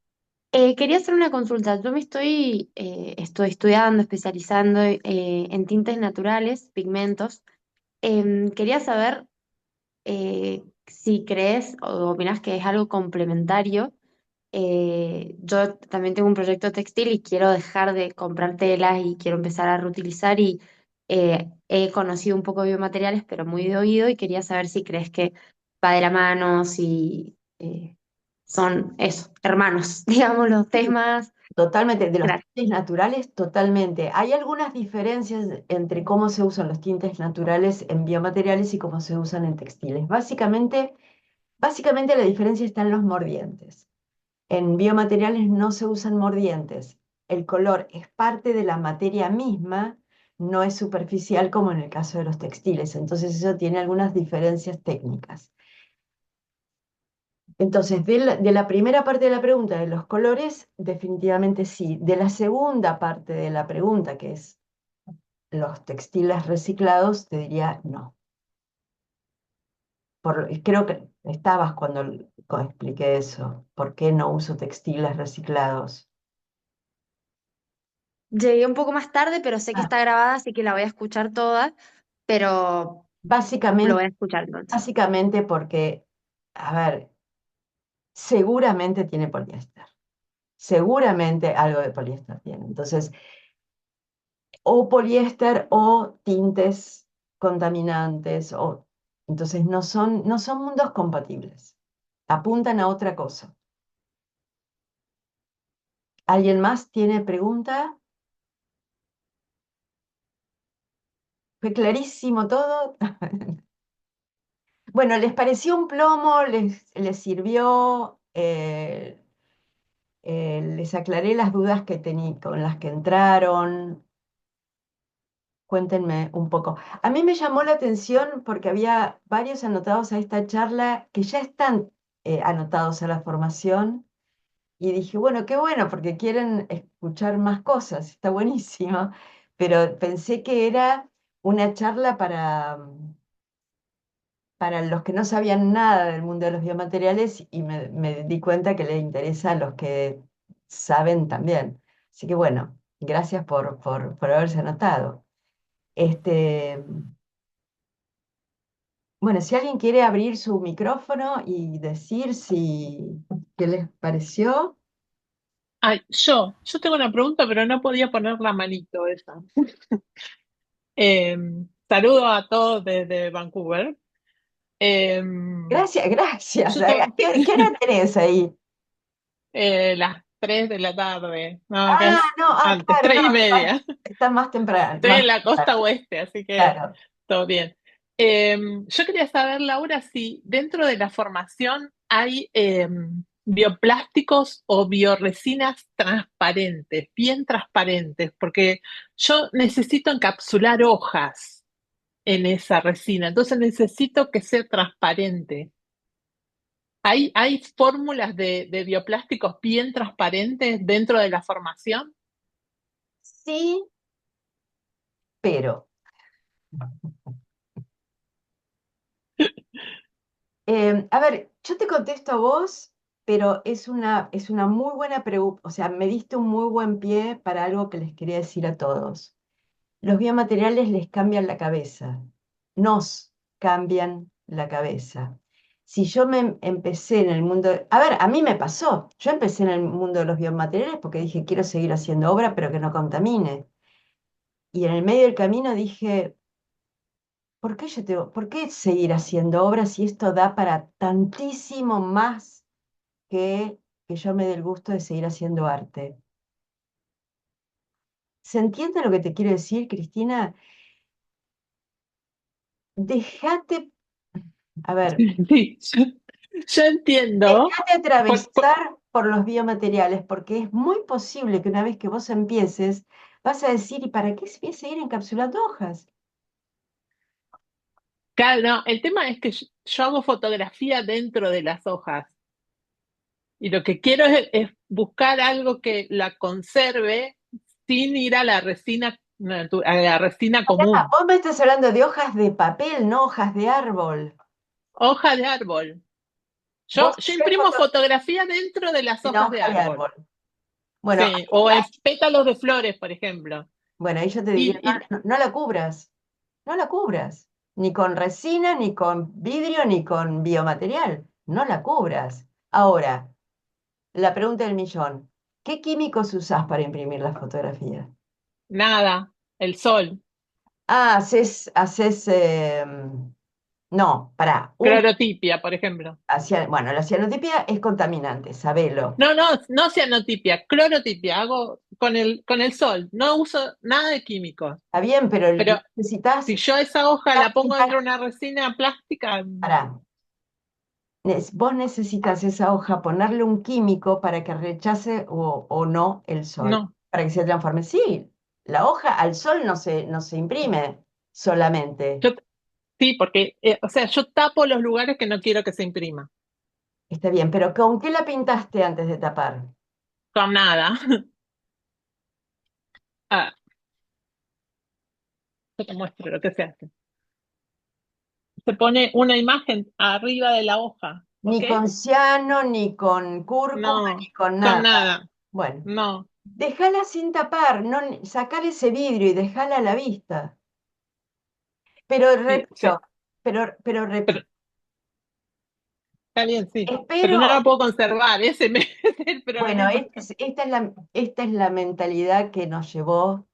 Quería hacer una consulta. Yo estoy estudiando, especializando en tintes naturales, pigmentos. Quería saber si crees o opinás que es algo complementario. Yo también tengo un proyecto textil y quiero dejar de comprar telas y quiero empezar a reutilizar y he conocido un poco de biomateriales, pero muy de oído y quería saber si crees que va de la mano, si son eso, hermanos, digamos, los temas. Totalmente, de los Gracias. tintes naturales, totalmente. Hay algunas diferencias entre cómo se usan los tintes naturales en biomateriales y cómo se usan en textiles. Básicamente la diferencia está en los mordientes. En biomateriales no se usan mordientes. El color es parte de la materia misma, no es superficial como en el caso de los textiles. Entonces eso tiene algunas diferencias técnicas. Entonces, de la primera parte de la pregunta de los colores, definitivamente sí. De la segunda parte de la pregunta, que es los textiles reciclados, te diría no. Creo que estabas cuando expliqué eso. ¿Por qué no uso textiles reciclados? Llegué un poco más tarde, pero sé que Ah, está grabada, así que la voy a escuchar toda, pero lo voy básicamente, a escuchar entonces. básicamente porque, a ver, seguramente tiene poliéster. Seguramente algo de poliéster tiene. Entonces, o poliéster o tintes contaminantes, entonces no son mundos compatibles. Apuntan a otra cosa. ¿Alguien más tiene pregunta? ¿Fue clarísimo todo? Bueno, ¿les pareció un plomo? ¿Les sirvió? Les aclaré las dudas con las que entraron. Cuéntenme un poco. A mí me llamó la atención porque había varios anotados a esta charla que ya están anotados a la formación y dije, bueno, qué bueno, porque quieren escuchar más cosas, está buenísimo, pero pensé que era una charla para los que no sabían nada del mundo de los biomateriales y me di cuenta que le interesa a los que saben también. Así que bueno, gracias por haberse anotado. Este, bueno, si alguien quiere abrir su micrófono y decir qué les pareció. Ay, yo tengo una pregunta, pero no podía poner la manito esa. Saludo a todos desde Vancouver. Gracias, gracias. Yo tengo ¿Qué hora tenés ahí? las 3 de la tarde. No, acá Ah, es no, antes, claro, 3 no, y media. está más temprano, Estoy más en la costa oeste, así que claro. todo bien. Yo quería saber, Laura, si dentro de la formación hay bioplásticos o bioresinas transparentes, bien transparentes, porque yo necesito encapsular hojas en esa resina, entonces necesito que sea transparente. ¿Hay fórmulas de bioplásticos bien transparentes dentro de la formación? Sí, pero. A ver, yo te contesto a vos, pero es una muy buena pregunta, o sea, me diste un muy buen pie para algo que les quería decir a todos. Los biomateriales les cambian la cabeza, nos cambian la cabeza. Si yo me empecé en el mundo, a ver, a mí me pasó, yo empecé en el mundo de los biomateriales porque dije, quiero seguir haciendo obra, pero que no contamine. Y en el medio del camino dije, ¿por qué seguir haciendo obras si esto da para tantísimo más que yo me dé el gusto de seguir haciendo arte? ¿Se entiende lo que te quiero decir, Cristina? Déjate, a ver, Sí, yo entiendo. déjate Por- por- atravesar por los biomateriales, porque es muy posible que una vez que vos empieces, vas a decir, ¿y para qué voy a seguir encapsulando hojas? Claro, no, el tema es que yo hago fotografía dentro de las hojas y lo que quiero es buscar algo que la conserve sin ir a la resina, a la resina Ah, común. vos me estás hablando de hojas de papel, no hojas de árbol. Hoja de árbol. Vos Yo haces imprimo fotografía dentro de las en la hojas de hoja de árbol. árbol. Bueno, Sí, o en pétalos de flores, por ejemplo. bueno, ahí yo te diría, Y, no la cubras, no la cubras, ni con resina, ni con vidrio, ni con biomaterial, no la cubras. Ahora, la pregunta del millón, ¿qué químicos usás para imprimir las fotografías? nada, el sol. Ah, no, pará, Clorotipia, por ejemplo. bueno, la cianotipia es contaminante, sabelo. No, no, no cianotipia, clorotipia. Hago con el sol. No uso nada de químicos. Está bien, pero Pero necesitas, si yo esa hoja la pongo necesitas, dentro de una resina plástica, pará, vos necesitas esa hoja ponerle un químico para que rechace o no el sol, no. para que se transforme. Sí, la hoja al sol no se imprime solamente. Yo, sí, porque, o sea, yo tapo los lugares que no quiero que se imprima. Está bien, pero ¿con qué la pintaste antes de tapar? Con nada. Ah, yo te muestro lo que se hace. Se pone una imagen arriba de la hoja, Ni ¿ok? con ciano, ni con cúrcuma, ni No, con con nada. nada. Bueno, No. déjala sin tapar, no, sacar ese vidrio y déjala a la vista. Pero Sí, repito, sí. pero Pero repito, está bien, sí. Pero espero. no la puedo conservar. Ese es el Bueno, problema. esta es la mentalidad que nos llevó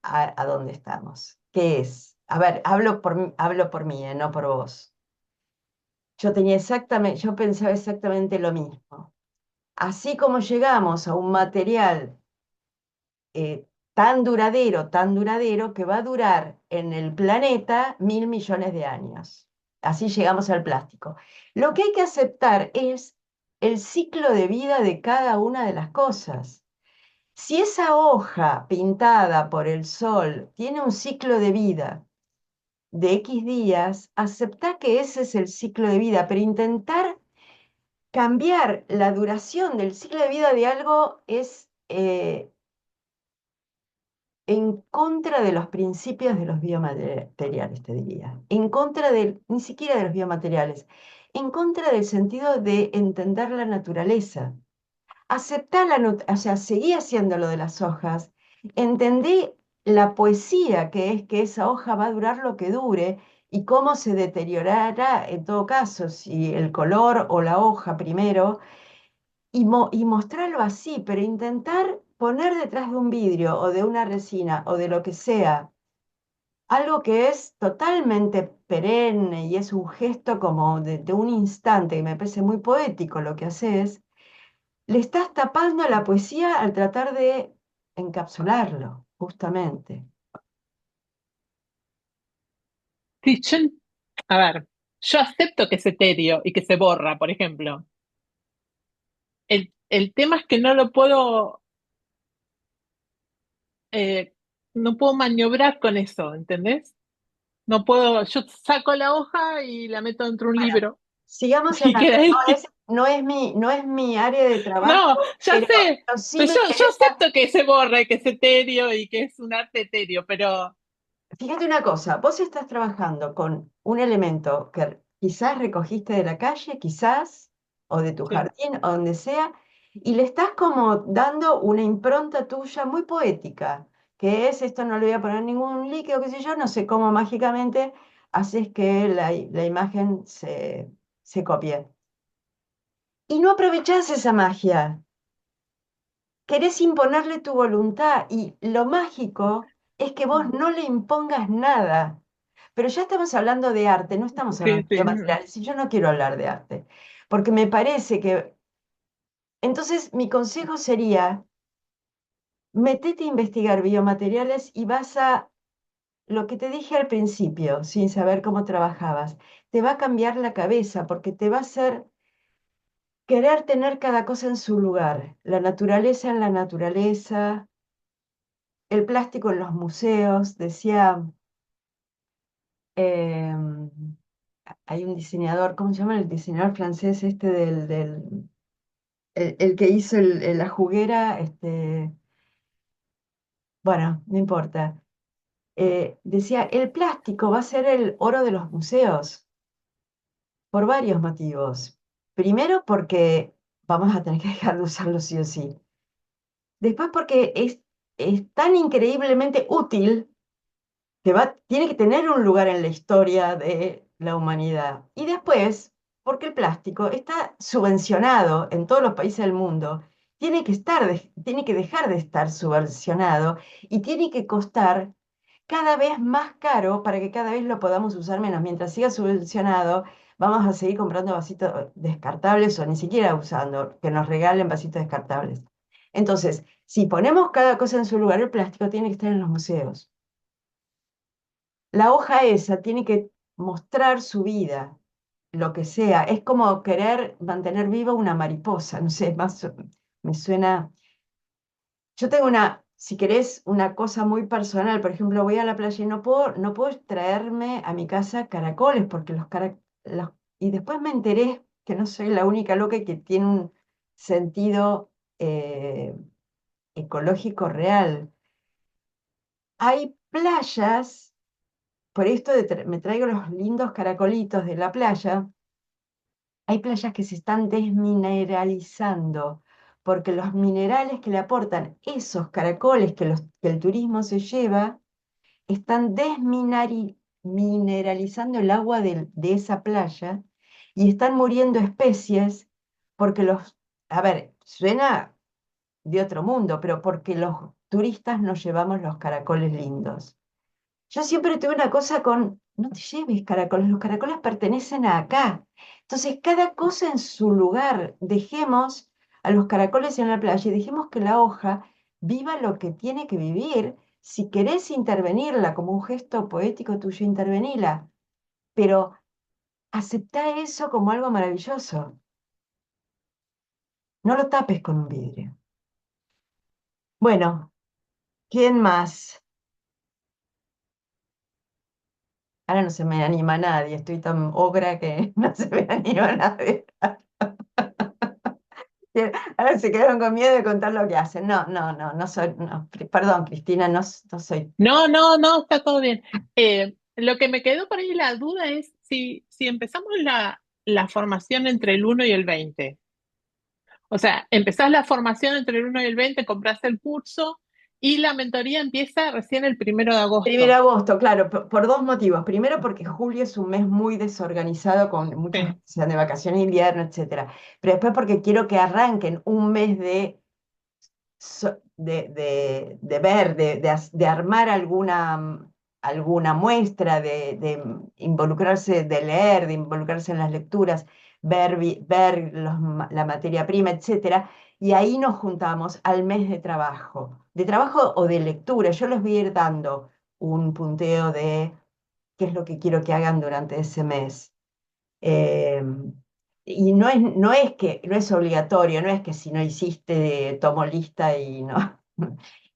a donde estamos. ¿Qué es? A ver, hablo por mí, no por vos. Yo pensaba exactamente lo mismo. Así como llegamos a un material tan duradero, que va a durar en el planeta 1.000 millones de años. Así llegamos al plástico. Lo que hay que aceptar es el ciclo de vida de cada una de las cosas. Si esa hoja pintada por el sol tiene un ciclo de vida de X días, aceptá que ese es el ciclo de vida, pero intentar cambiar la duración del ciclo de vida de algo es en contra de los principios de los biomateriales, te diría. En contra ni siquiera de los biomateriales, en contra del sentido de entender la naturaleza. Aceptar o sea, seguí haciendo lo de las hojas, entendí la poesía que es que esa hoja va a durar lo que dure y cómo se deteriorará en todo caso, si el color o la hoja primero, y mostrarlo así, pero intentar poner detrás de un vidrio o de una resina o de lo que sea algo que es totalmente perenne y es un gesto como de un instante, que me parece muy poético lo que haces, Le estás tapando a la poesía al tratar de encapsularlo, justamente. Sí, a ver, yo acepto que es etéreo y que se borra, por ejemplo. El tema es que eh, no puedo maniobrar con eso, ¿entendés? No puedo, yo saco la hoja y la meto dentro de un Bueno, libro sigamos y hablando. queda ahí. No es mi área de No, trabajo, ya sé, pero sí pues me yo interesa. acepto que se borre, que es etéreo y que es un arte etéreo, pero Fíjate una cosa, vos estás trabajando con un elemento que quizás recogiste de la calle, quizás, o de tu sí, jardín, o donde sea, y le estás como dando una impronta tuya muy poética, que es esto no le voy a poner ningún líquido, qué sé yo, no sé cómo mágicamente haces que la imagen se copie. Y no aprovechás esa magia, querés imponerle tu voluntad y lo mágico es que vos no le impongas nada. Pero ya estamos hablando de arte, no estamos sí, hablando de sí. biomateriales, y yo no quiero hablar de arte, porque me parece que, entonces mi consejo sería, metete a investigar biomateriales y vas a, lo que te dije al principio, sin saber cómo trabajabas, te va a cambiar la cabeza, porque te va a hacer querer tener cada cosa en su lugar, la naturaleza en la naturaleza, el plástico en los museos, decía, em, hay un diseñador, ¿cómo se llama? El diseñador francés este el que hizo la juguera, bueno, no importa. Decía, el plástico va a ser el oro de los museos por varios motivos. Primero porque vamos a tener que dejar de usarlo sí o sí. Después porque es tan increíblemente útil tiene que tener un lugar en la historia de la humanidad. Y después, porque el plástico está subvencionado en todos los países del mundo, tiene que dejar de estar subvencionado y tiene que costar cada vez más caro para que cada vez lo podamos usar menos. Mientras siga subvencionado, vamos a seguir comprando vasitos descartables o ni siquiera usando, que nos regalen vasitos descartables. Entonces, si ponemos cada cosa en su lugar, el plástico tiene que estar en los museos. La hoja esa tiene que mostrar su vida, lo que sea. Es como querer mantener viva una mariposa, no sé, me suena. Yo tengo si querés, una cosa muy personal. Por ejemplo, voy a la playa y no puedo traerme a mi casa caracoles, porque y después me enteré que no soy la única loca y que tiene un sentido ecológico real. Hay playas. Por esto me traigo los lindos caracolitos de la playa. Hay playas que se están desmineralizando porque los minerales que le aportan esos caracoles que el turismo se lleva están desmineralizando el agua de esa playa y están muriendo especies porque a ver, suena de otro mundo, pero porque los turistas nos llevamos los caracoles lindos. Yo siempre tuve una cosa con, no te lleves caracoles, los caracoles pertenecen a acá. Entonces, cada cosa en su lugar. Dejemos a los caracoles en la playa y dejemos que la hoja viva lo que tiene que vivir. Si querés intervenirla como un gesto poético tuyo, intervenila. Pero aceptá eso como algo maravilloso. No lo tapes con un vidrio. Bueno, ¿quién más? Ahora no se me anima nadie, estoy tan ogra que no se me anima nadie. Ahora se quedaron con miedo de contar lo que hacen. No soy, no, perdón, Cristina, no soy. No, no, no, está todo bien. Lo que me quedó por ahí la duda es si empezamos la formación entre el 1 y el 20. O sea, empezás la formación entre el 1 y el 20, compras el curso y la mentoría empieza recién el 1 de Primero de agosto. agosto, claro, por dos motivos. Primero, porque julio es un mes muy desorganizado, con muchas Sí. gente se van de vacaciones de invierno, etcétera. Pero después, porque quiero que arranquen un mes de ver, de armar alguna. alguna muestra, de involucrarse, de leer, de involucrarse en las lecturas, ver la materia prima, etcétera, y ahí nos juntamos al mes de trabajo o de lectura. Yo les voy a ir dando un punteo de qué es lo que quiero que hagan durante ese mes. Eh, y no es obligatorio, no es que si no hiciste, tomo lista y no,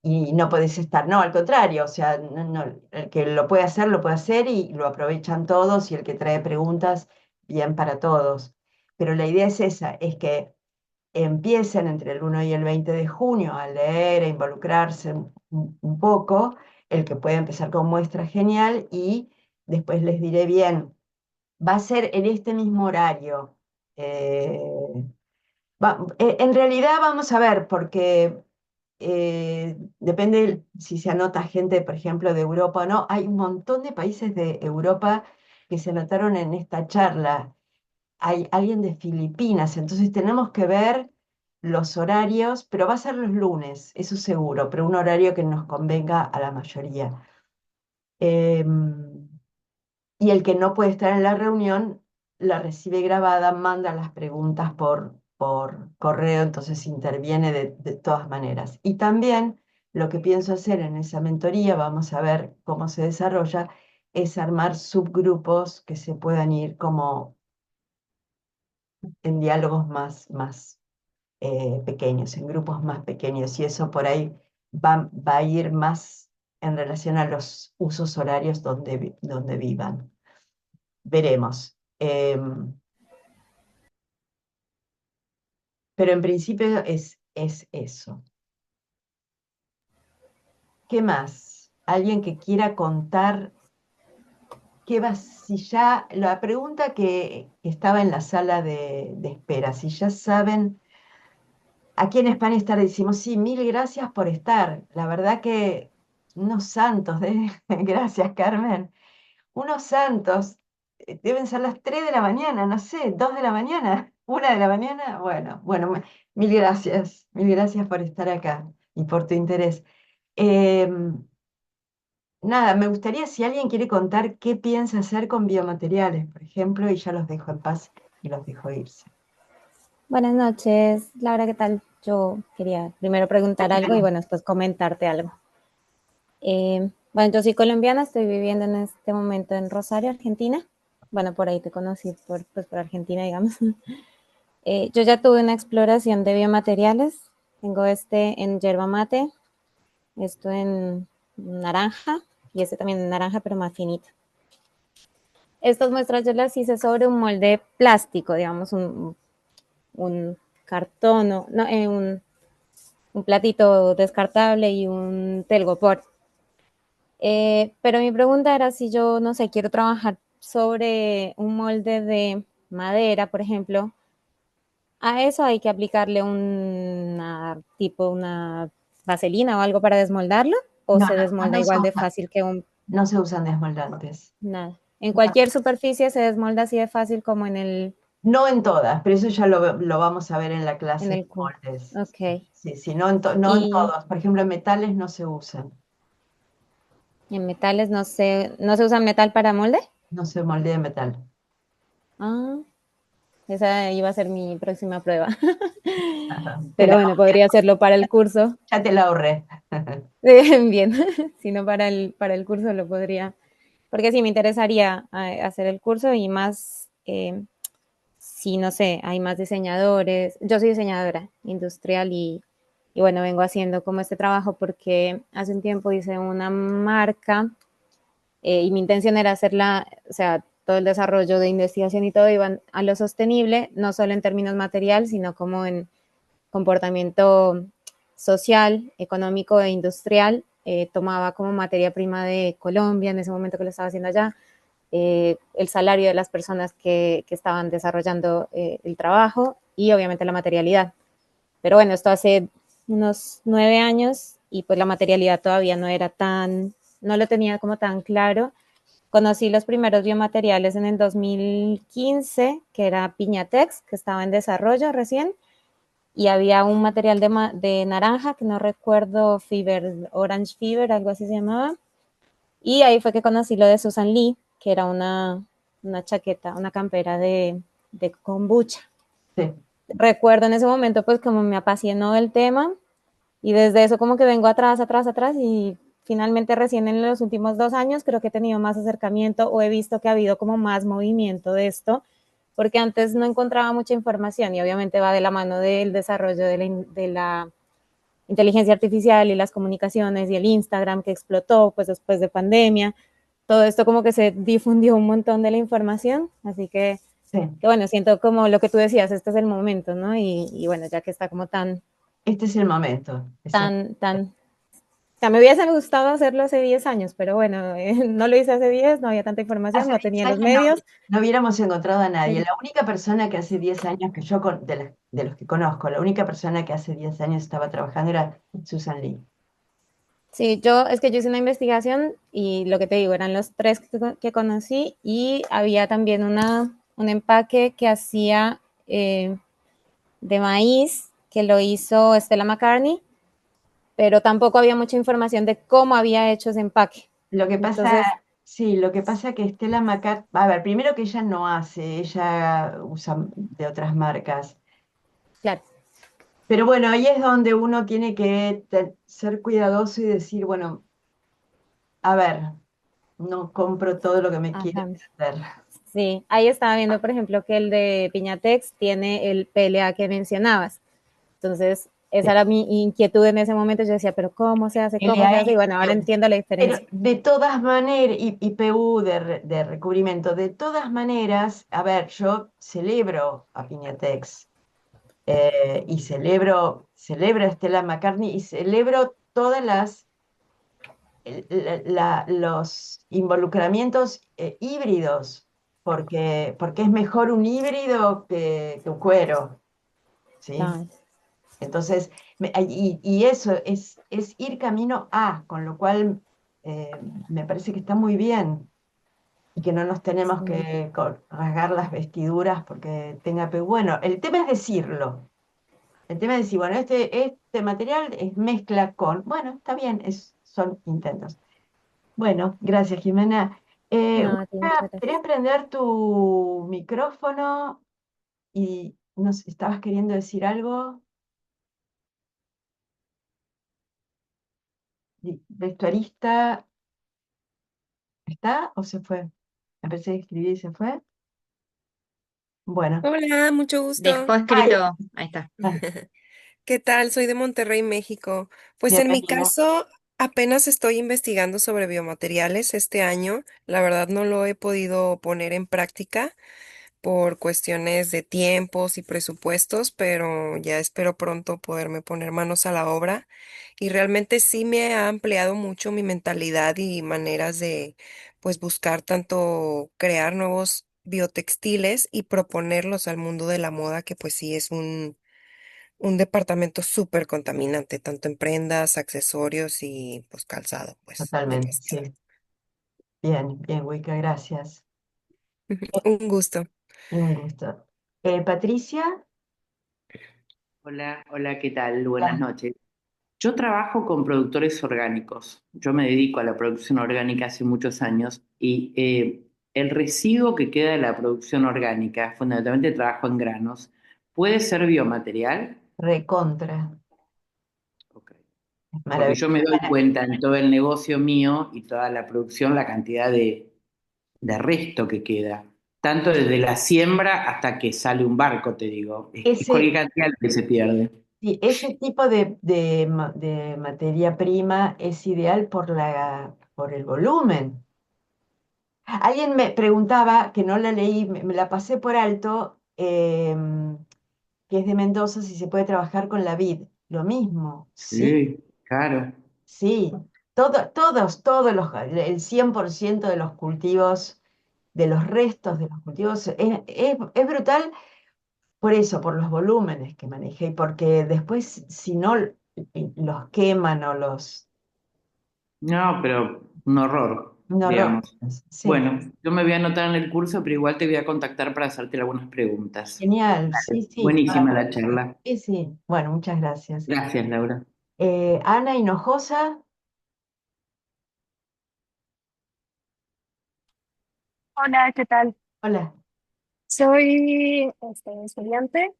y no podés estar. No, al contrario, o sea, el que lo puede hacer y lo aprovechan todos y el que trae preguntas, bien para todos. Pero la idea es esa, es que empiecen entre el 1 y el 20 de junio a leer, a involucrarse un poco, el que puede empezar con muestra genial y después les diré bien. Va a ser en este mismo horario. Eh, en realidad vamos a ver, porque depende si se anota gente, por ejemplo, de Europa o no. Hay un montón de países de Europa que se anotaron en esta charla. Hay alguien de Filipinas, entonces tenemos que ver los horarios, pero va a ser los lunes, eso seguro, pero un horario que nos convenga a la mayoría. Em, y el que no puede estar en la reunión la recibe grabada, manda las preguntas por correo, entonces interviene de todas maneras. Y también lo que pienso hacer en esa mentoría, vamos a ver cómo se desarrolla, es armar subgrupos que se puedan ir como en diálogos más pequeños, en grupos más pequeños, y eso por ahí va a ir más en relación a los usos horarios donde vivan. Veremos. Pero en principio es eso. ¿Qué más? ¿Alguien que quiera contar qué va, si ya, la pregunta que estaba en la sala de espera, si ya saben, aquí en España estar, decimos, sí, mil gracias por estar. La verdad que unos santos, gracias Carmen, unos santos, deben ser las 3 de la mañana, no sé, 2 de la mañana, 1 de la mañana. Bueno, mil gracias por estar acá y por tu interés. Em, Nada, me gustaría si alguien quiere contar qué piensa hacer con biomateriales, por ejemplo, y ya los dejo en paz y los dejo irse. Buenas noches, Laura, ¿qué tal? Yo quería primero preguntar algo y bueno, después comentarte algo. Bueno, yo soy colombiana, estoy viviendo en este momento en Rosario, Argentina. Bueno, por ahí te conocí por Argentina, digamos. Yo ya tuve una exploración de biomateriales. Tengo este en yerba mate, esto en naranja y este también en naranja, pero más finito. Estas muestras yo las hice sobre un molde plástico, digamos, un cartón, un platito descartable y un telgopor. Pero mi pregunta era si yo, no sé, quiero trabajar sobre un molde de madera, por ejemplo, a eso hay que aplicarle una vaselina o algo para desmoldarlo, o No, se desmolda no se igual de usa, fácil que un no se usan desmoldantes. nada. En No, cualquier superficie se desmolda así de fácil como no en todas, pero eso ya lo vamos a ver en la en clase de el curso. moldes. Ok. Sí, sí, no en Y todos. Por ejemplo, en metales no se usan, en metales no se usa metal para molde. no se moldea metal. Ah, esa iba a ser mi próxima prueba. Te Pero la- bueno, podría hacerlo para el curso. ya te la ahorré. Bien, si no para el curso lo podría, porque sí me interesaría hacer el curso y más, si no sé, hay más diseñadores. Yo soy diseñadora industrial y bueno, vengo haciendo como este trabajo porque hace un tiempo hice una marca y mi intención era hacerla, o sea, todo el desarrollo de investigación y todo iban a lo sostenible, no solo en términos material, sino como en comportamiento social, económico e industrial. Tomaba como materia prima de Colombia en ese momento que lo estaba haciendo allá, el salario de las personas que estaban desarrollando el trabajo y obviamente la materialidad. Pero bueno, esto hace unos 9 años y pues la materialidad todavía no lo tenía como tan claro. Conocí los primeros biomateriales en el 2015, que era Piñatex, que estaba en desarrollo recién, y había un material de naranja, que no recuerdo, Orange Fever, algo así se llamaba, Y ahí fue que conocí lo de Susan Lee, que era una chaqueta, una campera de kombucha. Sí. Recuerdo en ese momento pues como me apasionó el tema y desde eso como que vengo atrás, atrás, atrás y finalmente recién en los últimos 2 años creo que he tenido más acercamiento o he visto que ha habido como más movimiento de esto, porque antes no encontraba mucha información y obviamente va de la mano del desarrollo de la inteligencia artificial y las comunicaciones y el Instagram que explotó pues después de pandemia. Todo esto como que se difundió un montón de la información, así Sí. que bueno, siento como lo que tú decías, este es el momento, ¿no? Y bueno, ya que está como Este es el momento. o sea, me hubiese gustado hacerlo hace 10 años, pero bueno, no lo hice hace 10, no había tanta información, Hace no 10 tenía los años medios. no hubiéramos encontrado a nadie. Sí. La única persona que hace 10 años que yo, de los que conozco, la única persona que hace 10 años estaba trabajando era Susan Lee. Sí, es que yo hice una investigación y lo que te digo, eran los tres que conocí y había también un empaque que hacía de maíz, que lo hizo Stella McCartney, pero tampoco había mucha información de cómo había hecho ese empaque. Lo que pasa, Entonces, sí, lo que pasa que Stella McCartney, a ver, primero que ella no hace, ella usa de otras marcas. claro, Pero bueno, ahí es donde uno tiene que ser cuidadoso y decir, bueno, a ver, no compro todo lo que me quiere ajá. vender. Sí, ahí estaba viendo, por ejemplo, que el de Piñatex tiene el PLA que mencionabas. Entonces, esa Sí. era mi inquietud en ese momento. Yo decía, pero ¿cómo se hace? ¿Cómo se LA hace? Y bueno, ahora IPU. entiendo la Pero diferencia. de todas maneras, IPU de recubrimiento, de todas maneras, a ver, yo celebro a Piñatex y celebro a Stella McCartney y celebro todas los involucramientos híbridos, porque es mejor un híbrido que un cuero, ¿sí? Claro, Entonces, y eso es ir camino a, con lo cual me parece que está muy bien y que no nos tenemos sí, que rasgar las vestiduras porque tenga bueno, el tema es decirlo. El tema es decir, bueno, este material es mezcla con, bueno, está bien, son intentos. Bueno, gracias, Jimena. no, a ti, muchas ¿Querías gracias. prender tu micrófono y nos estabas queriendo decir algo? ¿Vestuarista está o se fue? Empecé a escribir y se fue. Bueno. Hola, mucho gusto. Dejó Ay, escrito, ahí está. ah, ¿Qué tal? Soy de Monterrey, México. Pues en mi bienvenido. caso, apenas estoy investigando sobre biomateriales este año. La verdad no lo he podido poner en práctica por cuestiones de tiempos y presupuestos, pero ya espero pronto poderme poner manos a la obra. Y realmente sí me ha ampliado mucho mi mentalidad y maneras de, pues, buscar tanto crear nuevos biotextiles y proponerlos al mundo de la moda, que pues sí es un departamento súper contaminante, tanto en prendas, accesorios y pues calzado, pues Totalmente, demasiado. sí. Bien, bien, Wicca, gracias. Eh, Un gusto. un gusto. Patricia, Hola, hola, ¿qué tal? Buenas hola. noches. Yo trabajo con productores orgánicos. Yo me dedico a la producción orgánica hace muchos años y el residuo que queda de la producción orgánica, fundamentalmente trabajo en granos, ¿puede ser biomaterial? Recontra. Ok. Es Porque yo me maravilloso. doy cuenta en todo el negocio mío y toda la producción, la cantidad de resto que queda. Tanto desde la siembra hasta que sale un barco, te digo. Es cualquier Ese, cantidad que se pierde. sí, ese tipo de materia prima es ideal por el volumen. Alguien me preguntaba, que no la leí, me la pasé por alto, que es de Mendoza, si se puede trabajar con la vid. Lo mismo, sí, Sí, claro. sí. Todos el 100% de los cultivos, de los restos de los cultivos, es brutal por eso, por los volúmenes que manejé y porque después, si no los queman o los... No, pero un horror, Un horror. digamos. Sí, Bueno, yo me voy a anotar en el curso, pero igual te voy a contactar para hacerte algunas preguntas. genial, sí, sí. Buenísima la charla. Sí, sí. Bueno, muchas gracias. Gracias, Laura. Ana Hinojosa, Hola, ¿qué tal? Hola. Soy estudiante,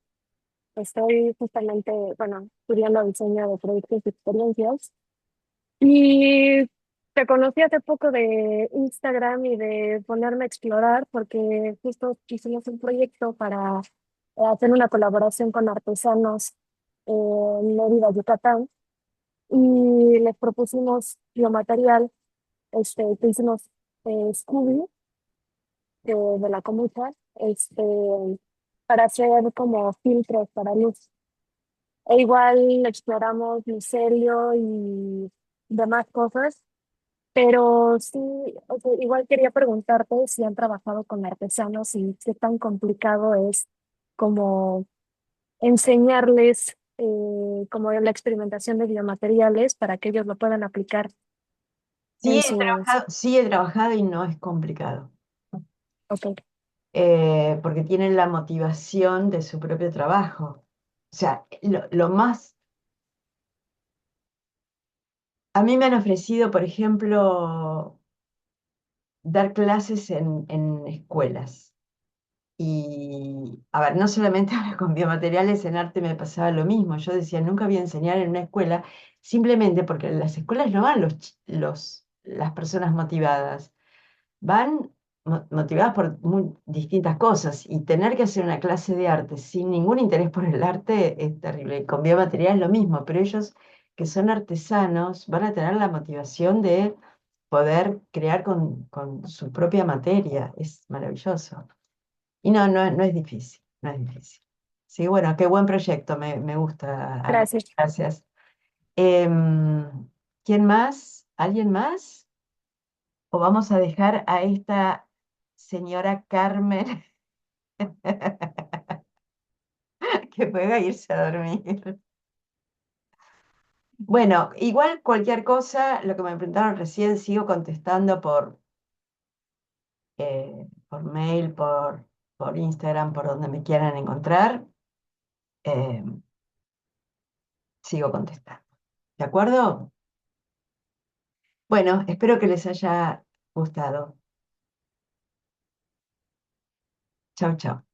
estoy justamente, bueno, estudiando diseño de productos y experiencias y te conocí hace poco de Instagram y de ponerme a explorar porque justo hicimos un proyecto para hacer una colaboración con artesanos en Mérida, Yucatán y les propusimos biomaterial, que hicimos Scooby de la kombucha, para hacer como filtros para luz. E igual exploramos micelio y demás cosas, pero sí, o sea, igual quería preguntarte si han trabajado con artesanos y qué tan complicado es como enseñarles como la experimentación de biomateriales para que ellos lo puedan aplicar en sus... Sí he trabajado y no es complicado, Ok, porque tienen la motivación de su propio trabajo. O sea, lo más, a mí me han ofrecido, por ejemplo, dar clases en escuelas. Y, a ver, no solamente ahora con biomateriales, en arte me pasaba lo mismo. Yo decía, nunca voy a enseñar en una escuela, simplemente porque en las escuelas no van las personas motivadas, van motivadas por muy distintas cosas. Y tener que hacer una clase de arte sin ningún interés por el arte es terrible. Y con biomateriales lo mismo, pero ellos que son artesanos van a tener la motivación de poder crear con su propia materia. Es maravilloso. Y no es difícil, no es difícil. Sí, bueno, qué buen proyecto, me gusta, Ana. gracias. Gracias. Em, ¿Quién más? ¿Alguien más? ¿O vamos a dejar a esta señora Carmen que pueda irse a dormir? Bueno, igual cualquier cosa, lo que me preguntaron recién, sigo contestando por mail, por Instagram, por donde me quieran encontrar. Em, Sigo contestando. ¿De acuerdo? Bueno, espero que les haya gustado. Chau, chau.